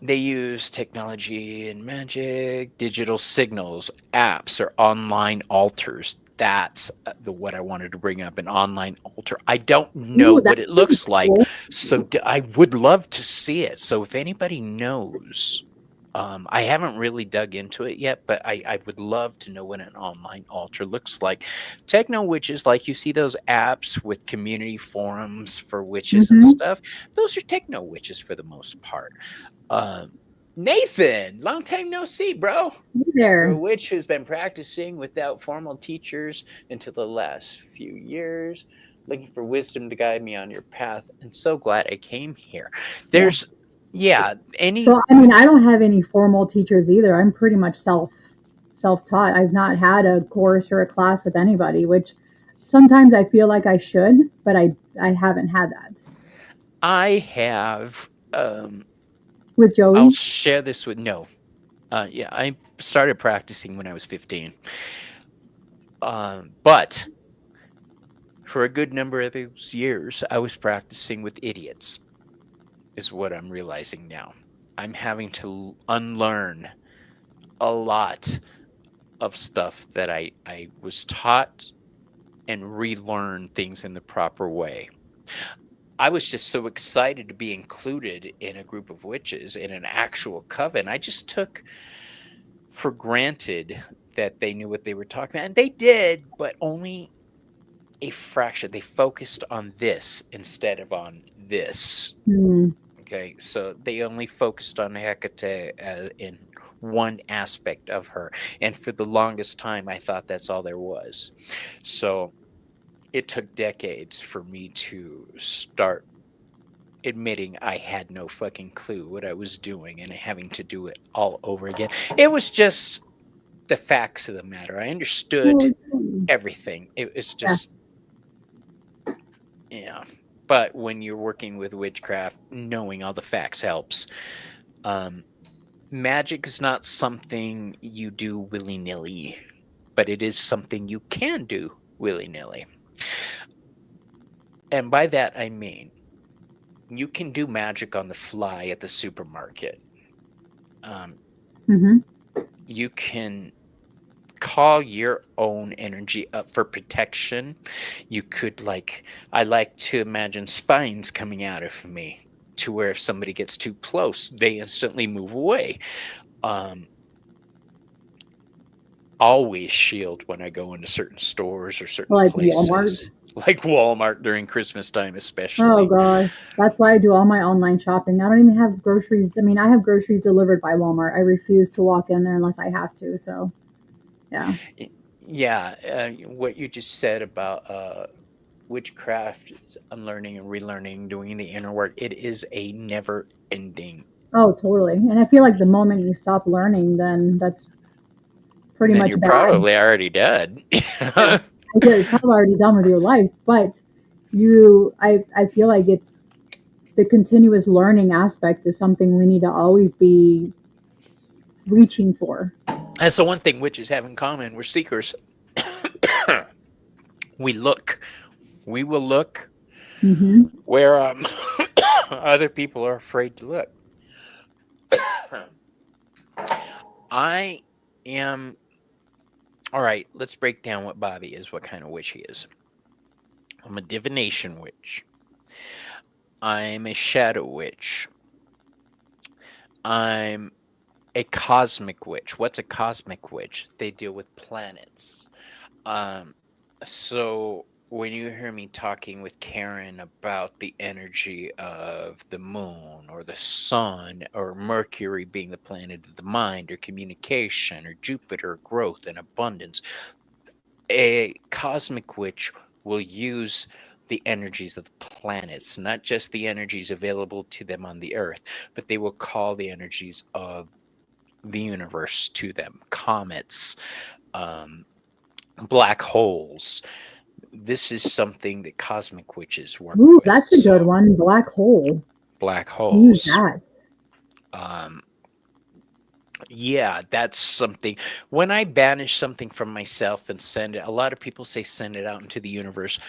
A: they use technology and magic, digital signals, apps, or online altars. That's the what I wanted to bring up, an online altar. I don't know
B: Ooh,
A: what
B: that's
A: it
B: pretty
A: looks like,
B: cool.
A: so I would love to see it. So if anybody knows, I haven't really dug into it yet, but I would love to know what an online altar looks like. Techno witches, like you see those apps with community forums for witches and
B: Hmm.
A: stuff, those are techno witches for the most part. Um, Nathan, long time no see, bro.
B: Hey
A: You're a
B: there.
A: witch who's been practicing without formal teachers until the last few years, looking for wisdom to guide me on your path, and so glad I came here.
B: Yeah.
A: There's, yeah, any,
B: So I mean, I don't have any formal teachers either. I'm pretty much self-taught. I've not had a course or a class with anybody, which sometimes I feel like I should, but I haven't had that
A: I have,
B: with
A: I'll
B: Joey.
A: share this with, no. Yeah, I started practicing when I was 15. But for a good number of those years, I was practicing with idiots, is what I'm realizing now. I'm having to unlearn a lot of stuff that I was taught and relearn things in the proper way. I was just so excited to be included in a group of witches in an actual coven. I just took for granted that they knew what they were talking about. And they did, but only a fraction. They focused on this instead of on this.
B: Hmm.
A: Okay, so they only focused on Hecate in one aspect of her, and for the longest time, I thought that's all there was. So it took decades for me to start admitting I had no fucking clue what I was doing and having to do it all over again. It was just the facts of the matter. I understood
B: Well,
A: everything. It was
B: yeah.
A: just, yeah. But when you're working with witchcraft, knowing all the facts helps. Um, Magic is not something you do willy nilly, but it is something you can do willy nilly. And by that, I mean you can do magic on the fly at the supermarket. Um,
B: Hmm.
A: you can call your own energy up for protection. You could, like, I like to imagine spines coming out of me to where if somebody gets too close, they instantly move away. Um, always shield when I go into certain stores or certain
B: Like Walmart.
A: places, like Walmart during Christmas time,
B: Oh
A: especially.
B: gosh, that's why I do all my online shopping. I don't even have groceries. I mean, I have groceries delivered by Walmart. I refuse to walk in there unless I have to. So yeah.
A: Yeah, what you just said about witchcraft, unlearning and relearning, doing the inner work, it is a never ending.
B: Oh, totally. And I feel like the moment you stop learning, then that's pretty
A: Then
B: much
A: you're
B: bad.
A: probably already dead.
B: Yeah. I feel you're probably already done with your life, but I feel like it's the continuous learning aspect is something we need to always be reaching for.
A: That's the one thing witches have in common. We're seekers. We look. We will look
B: Hmm.
A: where other people are afraid to look. I am. All right, let's break down what Bobby is, what kind of witch he is. I'm a divination witch. I'm a shadow witch. I'm a cosmic witch. What's a cosmic witch? They deal with planets. Um, so when you hear me talking with Karen about the energy of the moon or the sun or Mercury being the planet of the mind or communication or Jupiter, growth and abundance, a cosmic witch will use the energies of the planets, not just the energies available to them on the earth, but they will call the energies of the universe to them, comets, um, black holes. This is something that cosmic witches work
B: Ooh,
A: with.
B: that's a good
A: So
B: one. Black hole.
A: black
B: Use
A: holes.
B: that.
A: Um, yeah, that's something. When I banish something from myself and send it, a lot of people say send it out into the universe.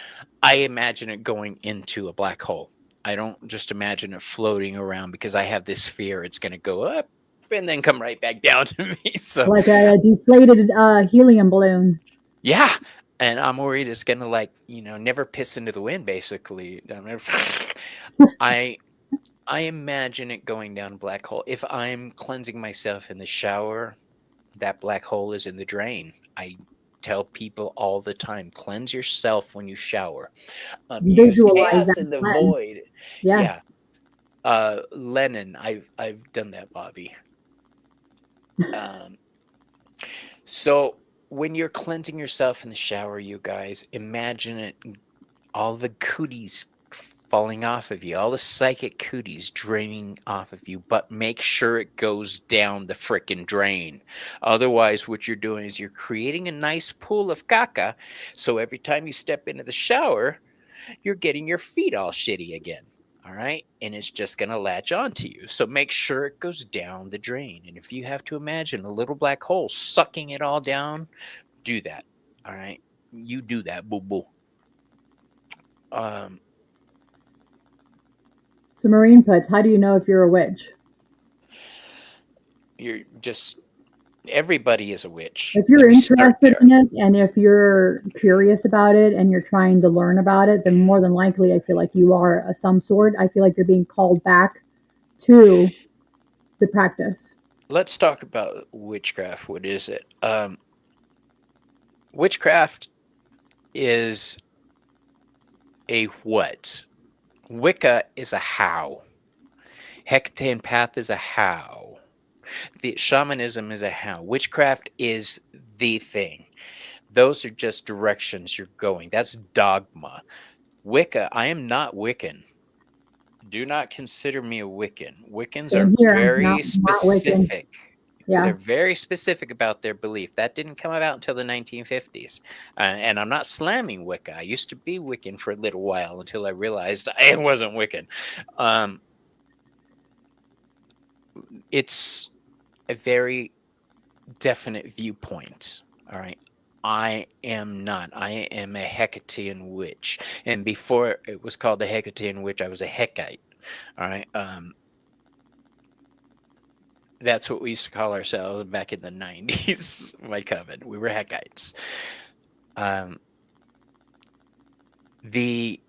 A: I imagine it going into a black hole. I don't just imagine it floating around because I have this fear it's going to go up and then come right back down to me. So
B: Like a deflated helium balloon.
A: yeah, and I'm worried it's gonna never piss into the wind. Basically, I I imagine it going down a black hole. If I'm cleansing myself in the shower, that black hole is in the drain. I tell people all the time, cleanse yourself when you shower. Use
B: Visualize
A: chaos
B: that
A: in the
B: cleanse.
A: void.
B: Yeah.
A: Yeah, Lennon. I've done that, Bobby. Um, so when you're cleansing yourself in the shower, you guys imagine it, all the cooties falling off of you, all the psychic cooties draining off of you, but make sure it goes down the frickin' drain. Otherwise, what you're doing is you're creating a nice pool of caca. So every time you step into the shower, you're getting your feet all shitty again. All right. And it's just going to latch onto you. So make sure it goes down the drain. And if you have to imagine a little black hole sucking it all down, do that. All right. You do that, boo boo. Um,
B: So Marine puts, how do you know if you're a witch?
A: you're just everybody is a witch.
B: If you're
A: Let me start
B: interested
A: there.
B: in it and if you're curious about it and you're trying to learn about it, then more than likely I feel like you are of some sort. I feel like you're being called back to the practice.
A: Let's talk about witchcraft. What is it? Witchcraft is a what? Wicca is a how. Hecatean path is a how. The shamanism is a how. Witchcraft is the thing. Those are just directions you're going. That's dogma. Wicca, I am not Wiccan. Do not consider me a Wiccan. Wiccans are
B: Same here.
A: very
B: Not Wiccan.
A: specific.
B: Yeah.
A: They're very specific about their belief. That didn't come about until the 1950s. And I'm not slamming Wicca. I used to be Wiccan for a little while until I realized I wasn't Wiccan. It's a very definite viewpoint. All right. I am not. I am a Hecatean witch. And before it was called the Hecatean witch, I was a Hecite. All right. That's what we used to call ourselves back in the 90s, my coven. We were Heckites. The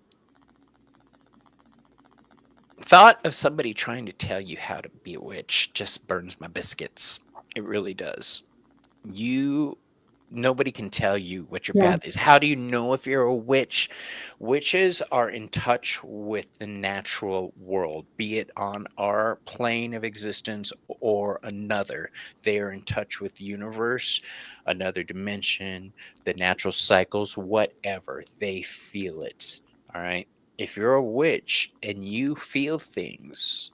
A: thought of somebody trying to tell you how to be a witch just burns my biscuits. It really does. Nobody can tell you what your
B: Yeah.
A: path is. How do you know if you're a witch? Witches are in touch with the natural world, be it on our plane of existence or another. They are in touch with the universe, another dimension, the natural cycles, whatever. They feel it. All right. If you're a witch and you feel things,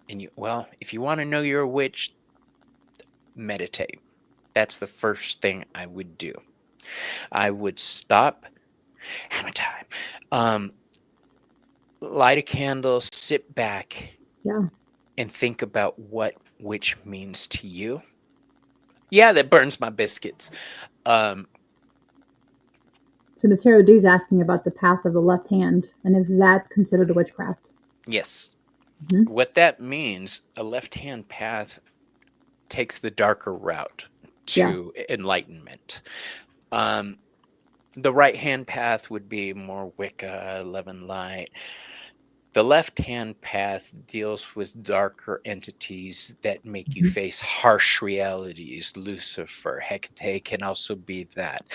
A: if you want to know you're a witch, meditate. That's the first thing I would do. I would stop, hammer time, light a candle, sit back,
B: Yeah.
A: and think about what witch means to you. Yeah, that burns my biscuits.
B: So Material D is asking about the path of the left hand and if that's considered a witchcraft.
A: Yes.
B: Mm-hmm.
A: What that means, a left-hand path takes the darker route
B: Yeah.
A: to enlightenment. The right hand path would be more Wicca, love and light. The left hand path deals with darker entities that make you
B: Mhm.
A: face harsh realities. Lucifer, Hecate can also be that.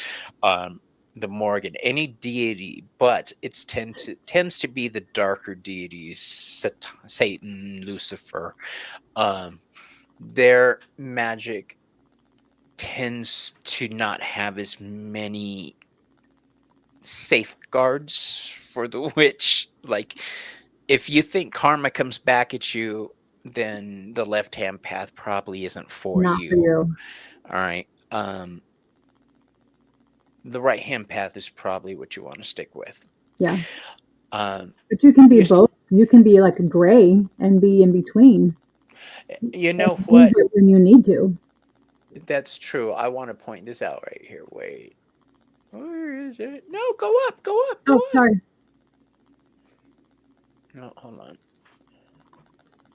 A: Um, the Morgan, any deity, but tends to be the darker deities, Satan, Lucifer. Um, their magic tends to not have as many safeguards for the witch. Like, if you think karma comes back at you, then the left hand path probably isn't for
B: Not for
A: you.
B: you.
A: All right. The right hand path is probably what you want to stick with.
B: Yeah.
A: Um,
B: But you can be
A: you, s-
B: both. You can be like a gray and be in between.
A: you
B: And
A: know
B: use
A: what?
B: it when you need to.
A: That's true. I want to point this out right here. Wait. Where is it? No, go up, go up, go
B: Oh,
A: up.
B: sorry.
A: No, hold on.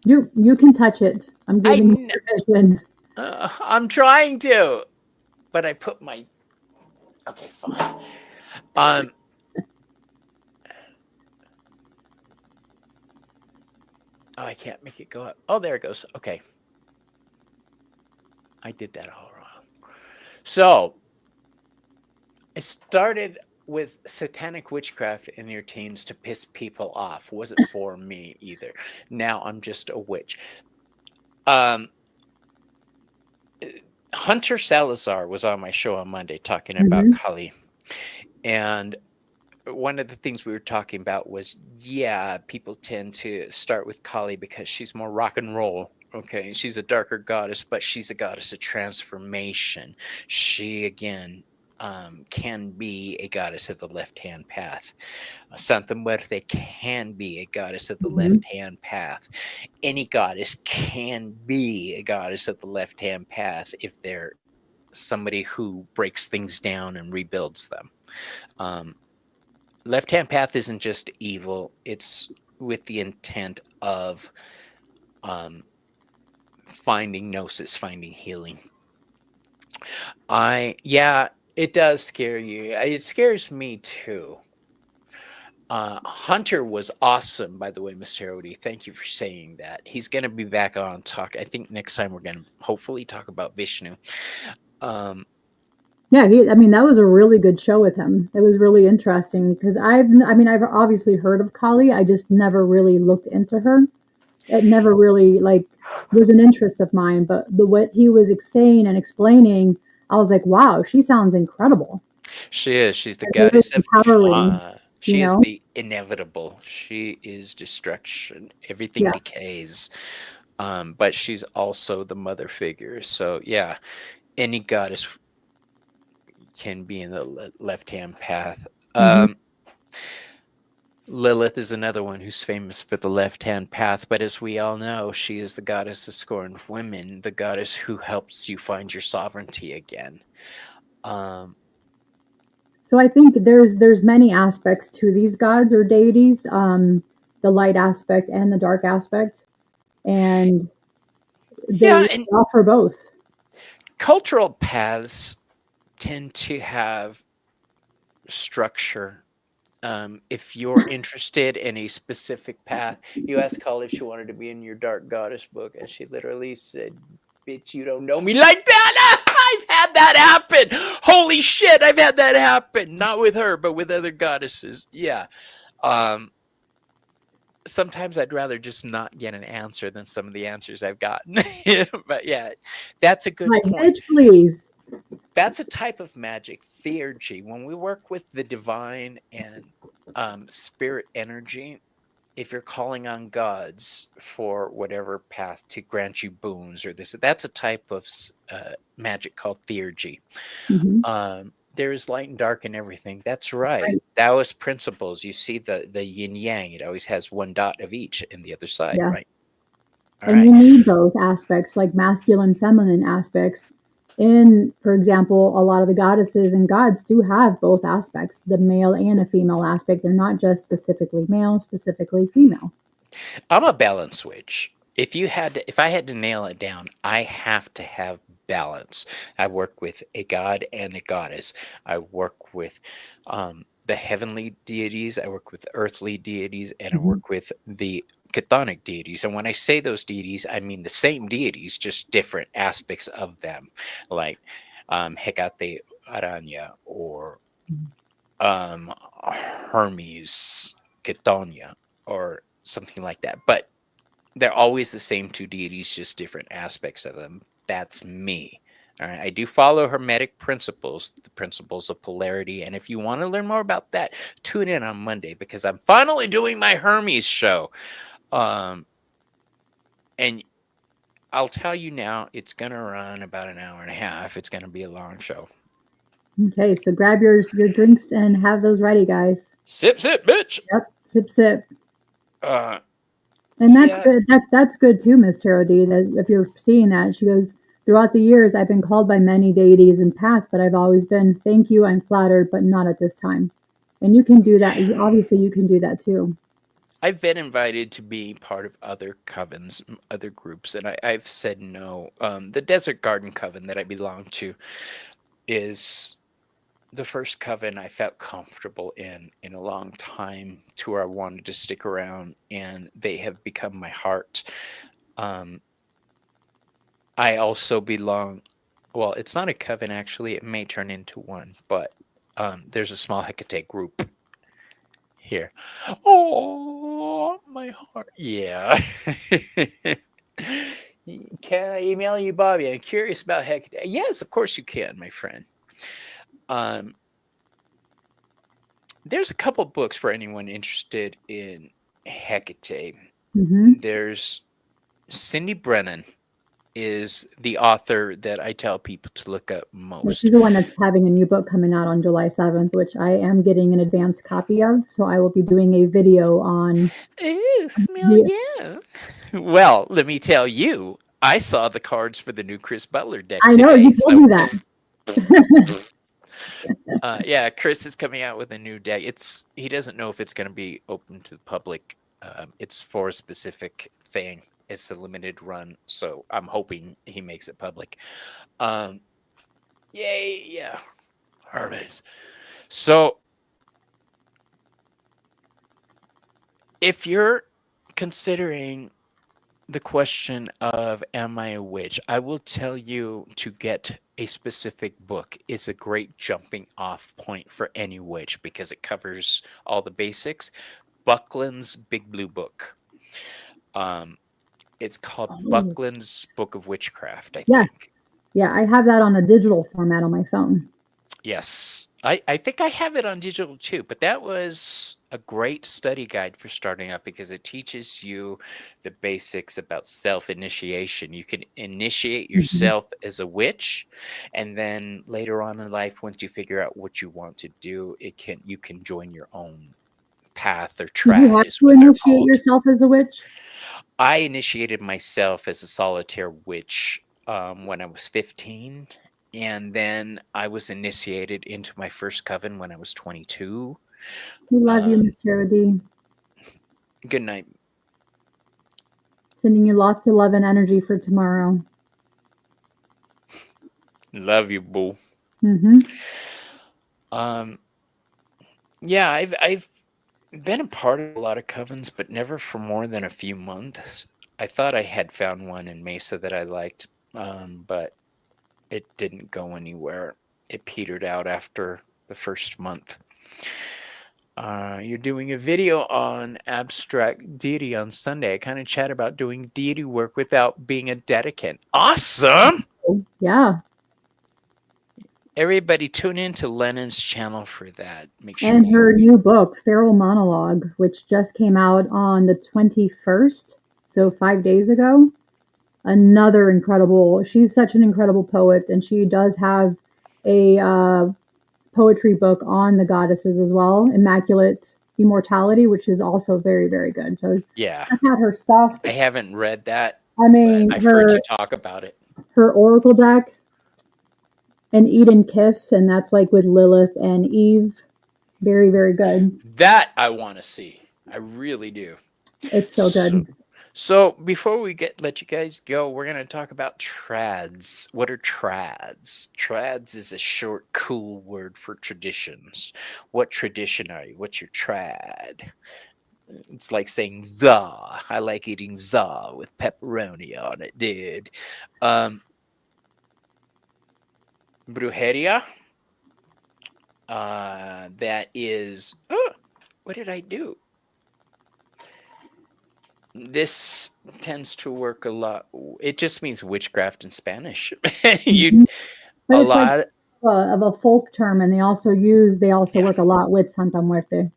B: You can touch it. I'm
A: I
B: giving you permission.
A: I'm trying to, but I put my. Okay, fine. Um. Oh, I can't make it go up. Oh, there it goes. Okay. I did that all wrong. So I started with satanic witchcraft in your teens to piss people off. Wasn't for me either. Now I'm just a witch. Um, Hunter Salazar was on my show on Monday talking about
B: Hmm.
A: Kali. And one of the things we were talking about was, yeah, people tend to start with Kali because she's more rock and roll. Okay, she's a darker goddess, but she's a goddess of transformation. She again can be a goddess of the left-hand path. Santa Muerte can be a goddess of the
B: Hmm.
A: left-hand path. Any goddess can be a goddess of the left-hand path if they're somebody who breaks things down and rebuilds them. Um, Left-hand path isn't just evil, it's with the intent of um, finding gnosis, finding healing. Yeah, it does scare you. It scares me too. Hunter was awesome, by the way, Mr. Odie. Thank you for saying that. He's going to be back on talk. I think next time we're going to hopefully talk about Vishnu. Um,
B: Yeah, that was a really good show with him. It was really interesting because I've obviously heard of Kali. I just never really looked into her. It never really like was an interest of mine. But what he was saying and explaining, I was like, wow, she sounds incredible.
A: she is. She's the
B: Like, really
A: goddess of
B: empowering,
A: time.
B: you
A: She is
B: know?
A: the inevitable. She is destruction. Everything
B: Yeah.
A: decays. But she's also the mother figure. So yeah, any goddess can be in the left-hand path.
B: Hmm.
A: Lilith is another one who's famous for the left-hand path, but as we all know, she is the goddess of scorned women, the goddess who helps you find your sovereignty again. Um,
B: So I think there's many aspects to these gods or deities, the light aspect and the dark aspect, and
A: yeah,
B: they
A: and
B: offer both.
A: cultural paths tend to have structure. If you're interested in a specific path, you asked Holly if she wanted to be in your dark goddess book, and she literally said, "Bitch, you don't know me like that." I've had that happen. Holy shit, I've had that happen. Not with her, but with other goddesses. Yeah. Um, Sometimes I'd rather just not get an answer than some of the answers I've gotten. But yeah, that's a good
B: Like,
A: point.
B: bitch, please.
A: That's a type of magic, theurgy. When we work with the divine and spirit energy, if you're calling on gods for whatever path to grant you boons or this, that's a type of magic called theurgy.
B: Hmm.
A: There is light and dark in everything. That's right.
B: Right.
A: Taoist principles. You see the yin yang. It always has one dot of each in the other side,
B: Yeah.
A: right? All
B: And
A: right.
B: you need both aspects, like masculine, feminine aspects. In, for example, a lot of the goddesses and gods do have both aspects, the male and a female aspect. They're not just specifically male, specifically female.
A: I'm a balance switch. If I had to nail it down, I have to have balance. I work with a god and a goddess. I work with the heavenly deities, I work with earthly deities, and I
B: Mhm.
A: work with the chthonic deities. And when I say those deities, I mean the same deities, just different aspects of them, like Hecate Aranya or um, Hermes Chthonian or something like that. But they're always the same two deities, just different aspects of them. That's me. All right. I do follow Hermetic principles, the principles of polarity. And if you want to learn more about that, tune in on Monday because I'm finally doing my Hermes show. And I'll tell you now, it's going to run about an hour and a half. It's going to be a long show.
B: Okay, so grab your drinks and have those ready, guys.
A: Sip, sip, bitch.
B: Yep, sip, sip.
A: Uh,
B: And that's
A: yeah.
B: good. That's good too, Miss Tarot D. That if you're seeing that, she goes, throughout the years, I've been called by many deities and path, but I've always been, thank you, I'm flattered, but not at this time. And you can do that. Obviously, you can do that too.
A: I've been invited to be part of other covens, other groups, and I've said no. The Desert Garden Coven that I belong to is the first coven I felt comfortable in a long time to where I wanted to stick around, and they have become my heart. Um, I also belong, well, it's not a coven actually, it may turn into one, but there's a small Hecate group here. Oh, my heart. Yeah. Can I email you, Bobby? I'm curious about Hecate. Yes, of course you can, my friend. There's a couple books for anyone interested in Hecate.
B: Mm-hmm.
A: There's Cindy Brennan is the author that I tell people to look up
B: Well, she's
A: most.
B: the one that's having a new book coming out on July 7th, which I am getting an advance copy of. So I will be doing a video on.
A: Ooh, smell
B: The,
A: yeah. Well, let me tell you, I saw the cards for the new Chris Butler deck
B: I know
A: today.
B: you told
A: So,
B: me that.
A: yeah, Chris is coming out with a new deck. He doesn't know if it's going to be open to the public. It's for a specific thing. It's a limited run, so I'm hoping he makes it public. Yay, yeah, Hermes. So, if you're considering the question of am I a witch, I will tell you to get a specific book is a great jumping off point for any witch because it covers all the basics. Buckland's Big Blue Book. It's called
B: Oh,
A: Buckland's Book of Witchcraft, I
B: yes.
A: think.
B: Yeah, I have that on a digital format on my phone.
A: Yes, I think I have it on digital too, but that was a great study guide for starting out because it teaches you the basics about self-initiation. You can initiate
B: Mm-hmm.
A: yourself as a witch, and then later on in life, once you figure out what you want to do, you can join your own path or
B: Did you
A: trad
B: have
A: is
B: to
A: what they're
B: initiate
A: called.
B: yourself as a witch?
A: I initiated myself as a solitaire witch when I was 15. And then I was initiated into my first coven when I was 22.
B: We love you,
A: Um,
B: Miss Sarah D.
A: good night.
B: Sending you lots of love and energy for tomorrow.
A: Love you, boo.
B: Mm-hmm.
A: Um, yeah, I've been a part of a lot of covens, but never for more than a few months. I thought I had found one in Mesa that I liked, but it didn't go anywhere. It petered out after the first month. You're doing a video on abstract deity on Sunday. I kind of chat about doing deity work without being a dedicant. Awesome!
B: Yeah.
A: Everybody tune in to Lennon's channel for that. Make sure
B: And her
A: you...
B: new book, Feral Monologue, which just came out on the 21st, so 5 days ago. Another incredible, she's such an incredible poet, and she does have a poetry book on the goddesses as well, Immaculate Immortality, which is also very, very good. So
A: Yeah,
B: check out her stuff.
A: I haven't read that,
B: I
A: but
B: mean,
A: I've heard you talk about it.
B: her oracle deck, an Eden Kiss, and that's like with Lilith and Eve. Very, very good.
A: That I want to see. I really do.
B: It's so
A: So,
B: good.
A: So before we let you guys go, we're gonna talk about trads. What are trads? Trads is a short, cool word for traditions. What tradition are you? What's your trad? It's like saying za. I like eating za with pepperoni on it, dude. Um, brujeria. That is. Oh, what did I do? This tends to work a lot. It just means witchcraft in Spanish. You
B: Mhm. But
A: a
B: it's like
A: lot
B: of a folk term, and they also
A: Yeah,
B: work a lot with Santa Muerte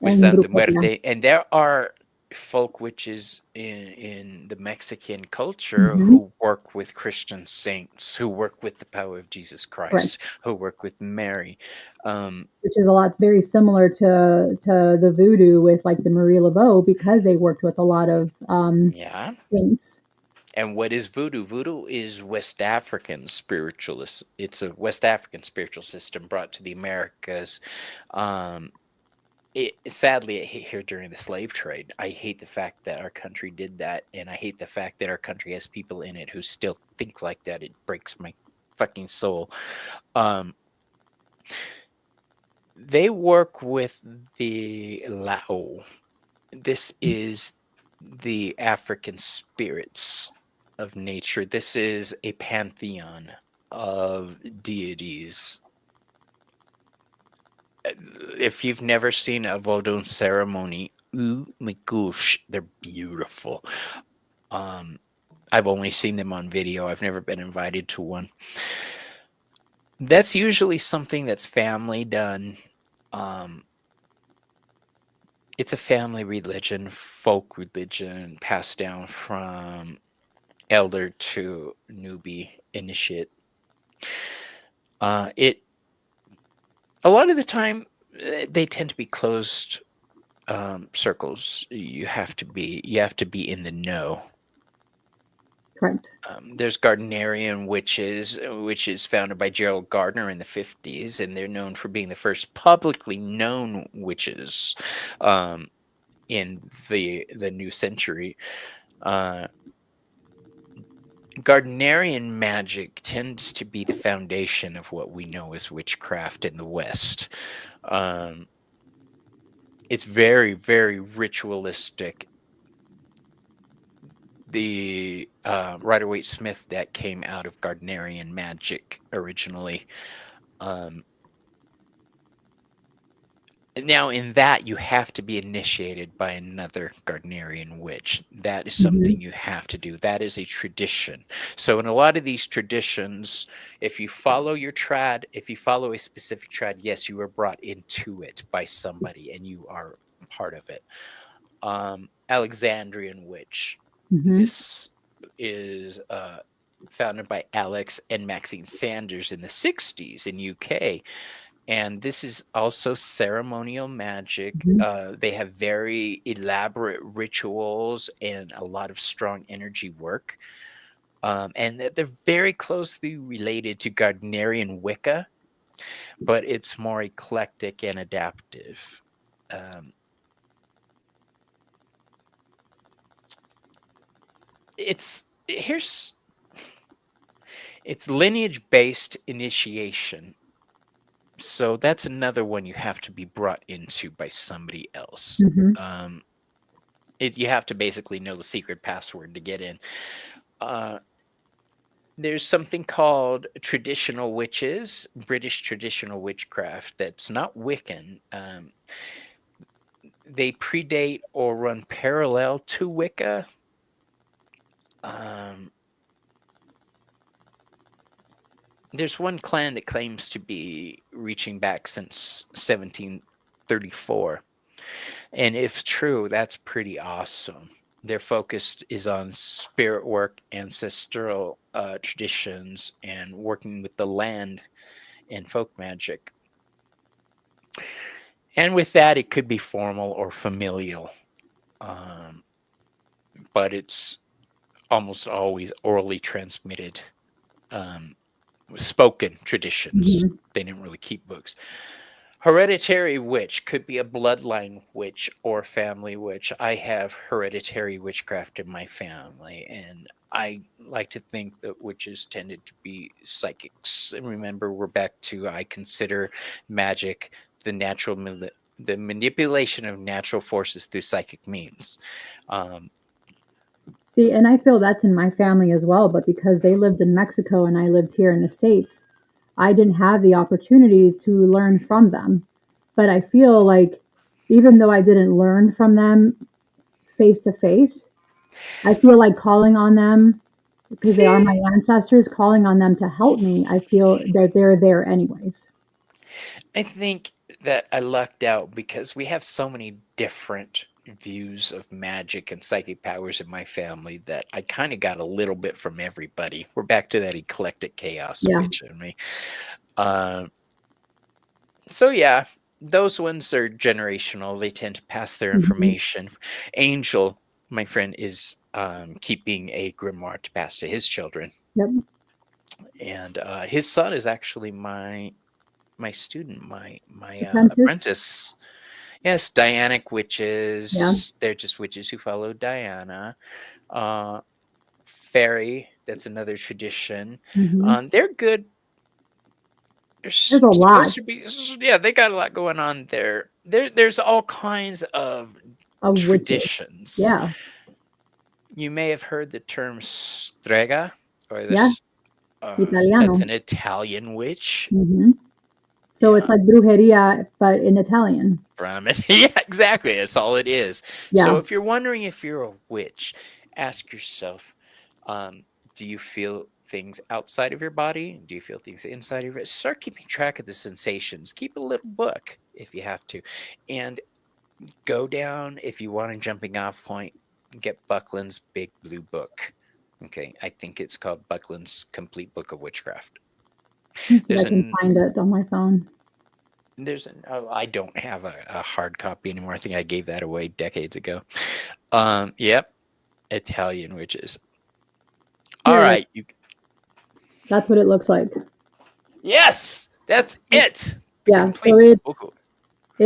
A: with
B: and
A: Santa
B: brujeria.
A: Muerte, and there are folk witches in the Mexican culture
B: Hmm.
A: who work with Christian saints, who work with the power of Jesus Christ,
B: Correct.
A: who work with Mary. Um,
B: Which is a lot very similar to the voodoo with like the Marie Laveau because they worked with a lot of
A: yeah.
B: saints.
A: And what is voodoo? Voodoo is West African spiritualist. It's a West African spiritual system brought to the Americas. Um, sadly, it hit here during the slave trade. I hate the fact that our country did that, and I hate the fact that our country has people in it who still think like that. It breaks my fucking soul. Um, they work with the Lao. This is the African spirits of nature. This is a pantheon of deities. If you've never seen a Vodun ceremony, ooh my gosh, they're beautiful. Um, I've only seen them on video. I've never been invited to one. That's usually something that's family done. Um, it's a family religion, folk religion, passed down from elder to newbie initiate. It a lot of the time they tend to be closed circles. You have to be in the know.
B: Correct.
A: There's Gardnerian witches, which is founded by Gerald Gardner in the 50s, and they're known for being the first publicly known witches um, in the new century. Uh, Gardnerian magic tends to be the foundation of what we know as witchcraft in the West. Um, it's very, very ritualistic. The Rider-Waite Smith deck came out of Gardnerian magic originally. Um, Now, in that, you have to be initiated by another Gardnerian witch. That is
B: Hmm.
A: something you have to do. That is a tradition. So, in a lot of these traditions, if you follow your trad, if you follow a specific trad, yes, you are brought into it by somebody and you are part of it. Alexandrian witch.
B: Hmm.
A: This is founded by Alex and Maxine Sanders in the 60s in UK, and this is also ceremonial magic.
B: Hmm.
A: They have very elaborate rituals and a lot of strong energy work. And they're very closely related to Gardnerian Wicca, but it's more eclectic and adaptive. Um, Here's it's lineage based initiation. So that's another one you have to be brought into by somebody else.
B: Hmm.
A: Um, you have to basically know the secret password to get in. Uh, there's something called traditional witches, British traditional witchcraft, that's not Wiccan. They predate or run parallel to Wicca. Um, there's one clan that claims to be reaching back since 1734. And if true, that's pretty awesome. Their focus is on spirit work, ancestral traditions, and working with the land and folk magic. And with that, it could be formal or familial, um, but it's almost always orally transmitted, um, spoken traditions.
B: Hmm.
A: They didn't really keep books. Hereditary witch could be a bloodline witch or family witch. I have hereditary witchcraft in my family, and I like to think that witches tended to be psychics. And remember, we're back to I consider magic the the manipulation of natural forces through psychic means. Um,
B: See, and I feel that's in my family as well, but because they lived in Mexico and I lived here in the States, I didn't have the opportunity to learn from them. But I feel like even though I didn't learn from them face to face, I feel like calling on them because they are my
A: See,
B: ancestors, calling on them to help me, I feel that they're there anyways.
A: I think that I lucked out because we have so many different views of magic and psychic powers in my family that I kind of got a little bit from everybody. We're back to that eclectic chaos
B: Yeah.
A: witch in me. Uh, so yeah, those ones are generational. They tend to pass their
B: Mhm.
A: information. Angel, my friend, is keeping a grimoire to pass to his children,
B: Yep.
A: and his son is actually my student, my
B: Apprentice.
A: apprentice. Yes, Dianic
B: Yeah.
A: witches. They're just witches who follow Diana. Uh, Fairy, that's another tradition.
B: Hmm.
A: They're good.
B: There's a
A: Supposed
B: lot
A: to be, yeah, they got a lot going on there. There's all kinds of
B: of witches.
A: traditions.
B: Yeah.
A: You may have heard the term strega, or
B: Yeah.
A: this. That's
B: Italiano.
A: an Italian witch.
B: Hmm. So it's
A: Yeah,
B: like brujeria, but in Italian.
A: from it. Yeah, exactly. That's all it is. So
B: Yeah.
A: if you're wondering if you're a witch, ask yourself, um, do you feel things outside of your body? Do you feel things inside of it? Start keeping track of the sensations. Keep a little book if you have to. And go down if you want a jumping off point, get Buckland's Big Blue Book. Okay, I think it's called Buckland's Complete Book of Witchcraft.
B: Let me see if
A: There's
B: I can
A: an
B: find it on my phone.
A: oh, I don't have a hard copy anymore. I think I gave that away decades ago. Yep, Italian witches. All
B: Here it is.
A: right, you.
B: That's what it looks like.
A: Yes, that's it. The
B: Yeah. So
A: complete book. I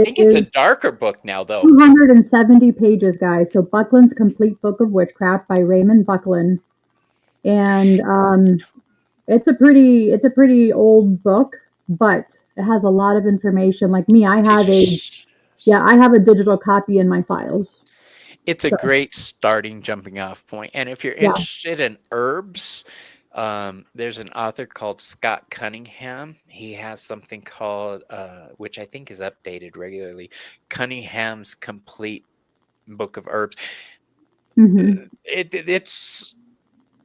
A: think it's a
B: it is
A: darker book now, though.
B: 270 pages, guys. So Buckland's Complete Book of Witchcraft by Raymond Buckland, and it's a pretty old book, but it has a lot of information. Like me, I have a digital copy in my files.
A: It's a
B: So
A: great starting jumping off point. And if you're
B: yeah.
A: interested in herbs, there's an author called Scott Cunningham. He has something called, which I think is updated regularly, Cunningham's Complete Book of Herbs.
B: Hmm.
A: It's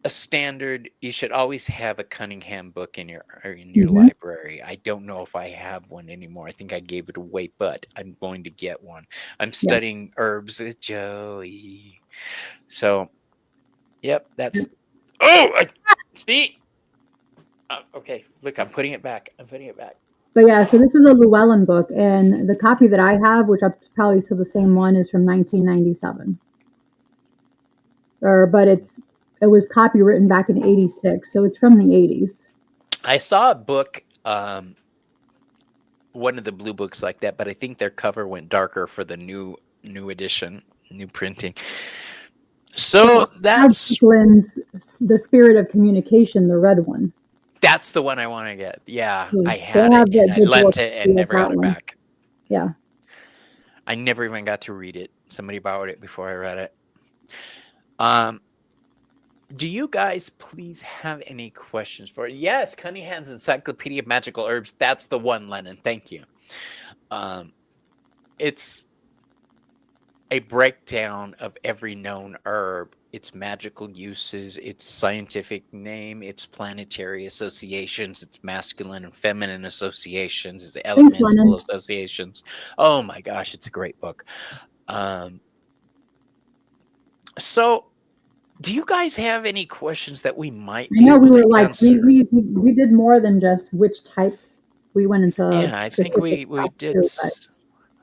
A: a standard. You should always have a Cunningham book in your
B: Hmm.
A: library. I don't know if I have one anymore. I think I gave it away, but I'm going to get one. I'm
B: Yeah.
A: studying herbs with Joey. So, yep, that's. Oh, see. Okay, look, I'm putting it back. I'm putting it back.
B: But yeah, so this is a Llewellyn book, and the copy that I have, which is probably still the same one, is from 1997. But it was copywritten back in '86, so it's from the '80s.
A: I saw a book, one of the blue books like that, but I think their cover went darker for the new edition, new printing.
B: So
A: So
B: I had
A: that's
B: Buckland's The Spirit of Communication, the red one.
A: the one I want to get. Yeah, I
B: So
A: had
B: I
A: it
B: have
A: and
B: the
A: I
B: digital
A: lent it and
B: copy of
A: never got
B: that
A: it
B: one.
A: back.
B: Yeah.
A: I never even got to read it. Somebody borrowed it before I read it. Um, do you guys please have any questions for it? Yes, Cunningham's Encyclopedia of Magical Herbs. That's the one, Lennon. Thank you. It's a breakdown of every known herb, its magical uses, its scientific name, its planetary associations, its masculine and feminine associations, its
B: Thanks,
A: elemental
B: Lennon.
A: associations. Oh my gosh, it's a great book. Um, so, do you guys have any questions that we might
B: I
A: be
B: know
A: able
B: we
A: to
B: were like
A: answer?
B: we did more than just which types. We went into
A: Yeah, I think
B: specific
A: we
B: stuff
A: did
B: too, but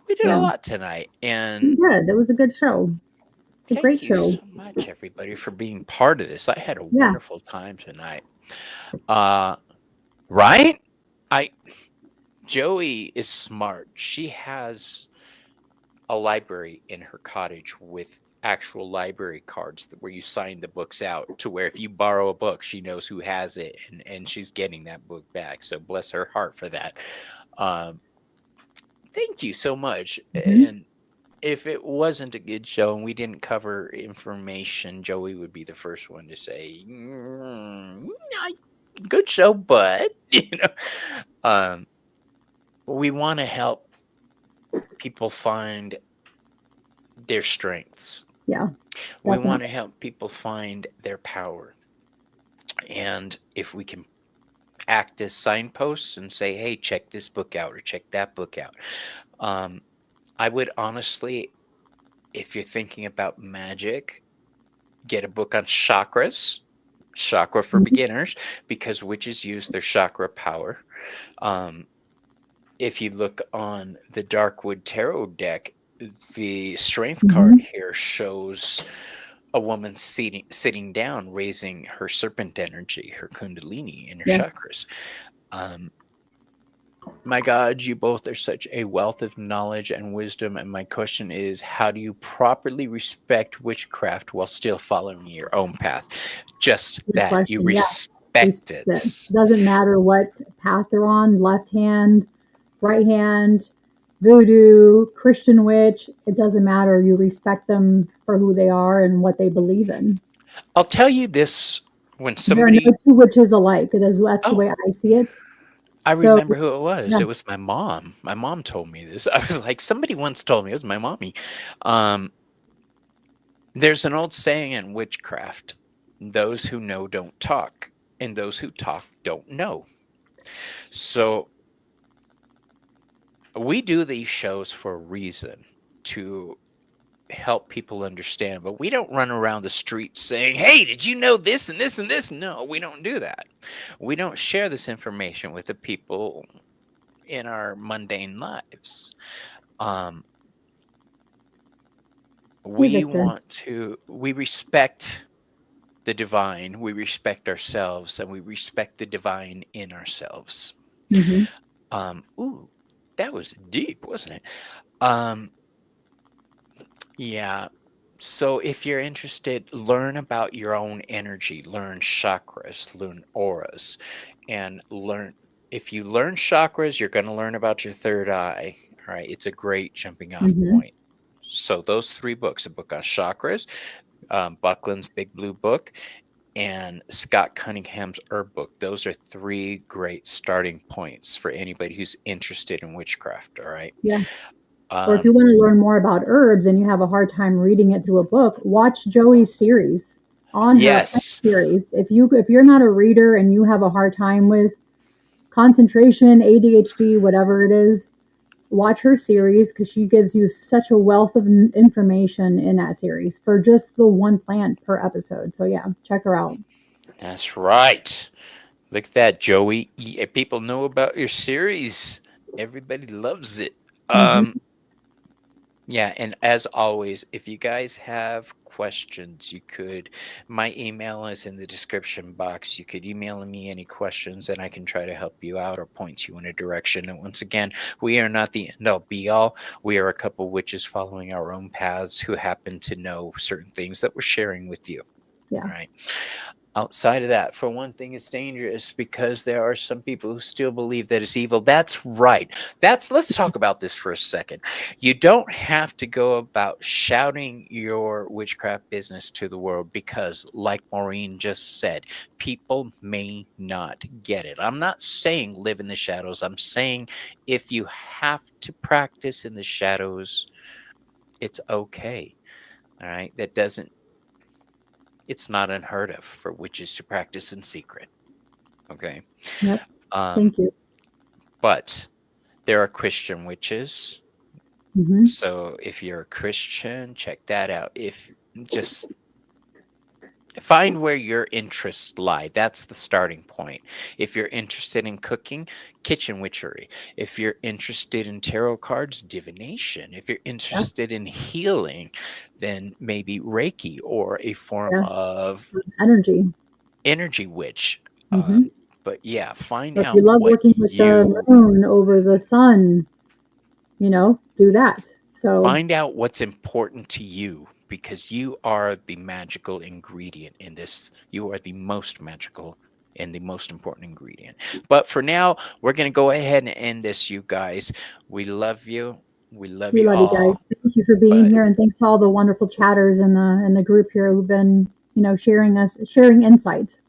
A: we did a
B: yeah,
A: lot tonight,
B: we
A: and
B: did. It was a good show. It's a
A: thank
B: great
A: you
B: show.
A: so much, everybody, for being part of this. I had a
B: Yeah.
A: wonderful time tonight. Uh, right? I Joey is smart. She has a library in her cottage with actual library cards where you sign the books out, to where if you borrow a book, she knows who has it, and she's getting that book back. So bless her heart for that. Um, thank you so much.
B: Hmm.
A: And if it wasn't a good show and we didn't cover information, Joey would be the first one to say, good show, but um, we want to help people find their strengths.
B: Yeah,
A: We want
B: definitely.
A: to help people find their power. And if we can act as signposts and say, hey, check this book out or check that book out. Um, I would honestly, if you're thinking about magic, get a book on chakras, chakra for
B: Mhm.
A: beginners, because witches use their chakra power. Um, if you look on the Darkwood Tarot deck, the strength card
B: Mhm.
A: here shows a woman sitting down, raising her serpent energy, her kundalini, and her
B: Yeah.
A: chakras. Um, my God, you both are such a wealth of knowledge and wisdom. And my question is, how do you properly respect witchcraft while still following your own path? Just
B: Good
A: that you
B: question. Yeah.
A: respect
B: Respect it.
A: it.
B: Doesn't matter what path they're on, left hand, right hand, voodoo, Christian witch, it doesn't matter. You respect them for who they are and what they believe in.
A: I'll tell you this, when
B: There are no
A: somebody,
B: two witches alike. That's the
A: oh,
B: way I see it.
A: I
B: So,
A: remember who it was.
B: yeah.
A: It was my mom. My mom told me this. I was like, somebody once told me, it was my mommy. Um, there's an old saying in witchcraft: those who know don't talk, and those who talk don't know. So we do these shows for a reason, to help people understand, but we don't run around the streets saying, hey, did you know this and this and this? No, we don't do that. We don't share this information with the people in our mundane lives. Um,
B: Hey,
A: we
B: Victor.
A: want to, we respect the divine, we respect ourselves, and we respect the divine in ourselves.
B: Hmm.
A: Ooh, that was deep, wasn't it? Um, yeah. So if you're interested, learn about your own energy, learn chakras, learn auras, and learn. If you learn chakras, you're going to learn about your third eye. All right. It's a great jumping off
B: Hmm.
A: point. So those three books, a book on chakras, Buckland's Big Blue Book, and Scott Cunningham's Herb Book. Those are three great starting points for anybody who's interested in witchcraft. All right.
B: Yeah. Or if you
A: Um,
B: want to learn more about herbs and you have a hard time reading it through a book, watch Joey's series on her plant
A: yes.
B: series. If you're not a reader and you have a hard time with concentration, ADHD, whatever it is, watch her series because she gives you such a wealth of information in that series for just the one plant per episode. So yeah, check her out.
A: That's right. Look at that, Joey. People know about your series. Everybody loves it.
B: Hmm.
A: Yeah, and as always, if you guys have questions, you could. My email is in the description box. You could email me any questions, and I can try to help you out or point you in a direction. And once again, we are not the end all be all. We are a couple witches following our own paths who happen to know certain things that we're sharing with you.
B: Yeah.
A: All right. Outside of that, for one thing, it's dangerous because there are some people who still believe that it's evil. That's right. Let's talk about this for a second. You don't have to go about shouting your witchcraft business to the world because, like Maureen just said, people may not get it. I'm not saying live in the shadows. I'm saying if you have to practice in the shadows, it's okay. All right. That doesn't It's not unheard of for witches to practice in secret. Okay.
B: Yep.
A: Um,
B: Thank you.
A: but there are Christian witches.
B: Hmm.
A: So if you're a Christian, check that out. If just find where your interests lie. That's the starting point. If you're interested in cooking, kitchen witchery. If you're interested in tarot cards, divination. If you're
B: Yeah.
A: interested in healing, then maybe Reiki or a form
B: Yeah.
A: of
B: Energy.
A: energy witch.
B: Hmm.
A: But yeah, find
B: So if you
A: out
B: love
A: what
B: working with the moon over the sun, do that. So
A: find out what's important to you, because you are the magical ingredient in this. You are the most magical and the most important ingredient. But for now, we're going to go ahead and end this, you guys. We love you. We love
B: we
A: you
B: love you guys.
A: all.
B: Thank you for being
A: But
B: here, and thanks to all the wonderful chatters in the group here who've been, sharing insight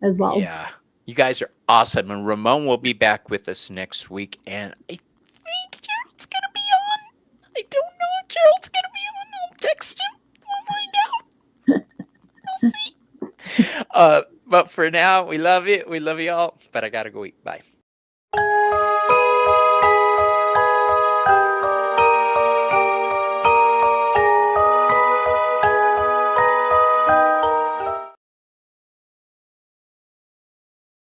B: as well.
A: yeah, you guys are awesome. And Ramon will be back with us next week. And I think Gerald's going to be on. I don't know if Gerald's going to be on. I'll text him. We'll find out. We'll see. But for now, we love it. We love you all. But I got to go eat. Bye.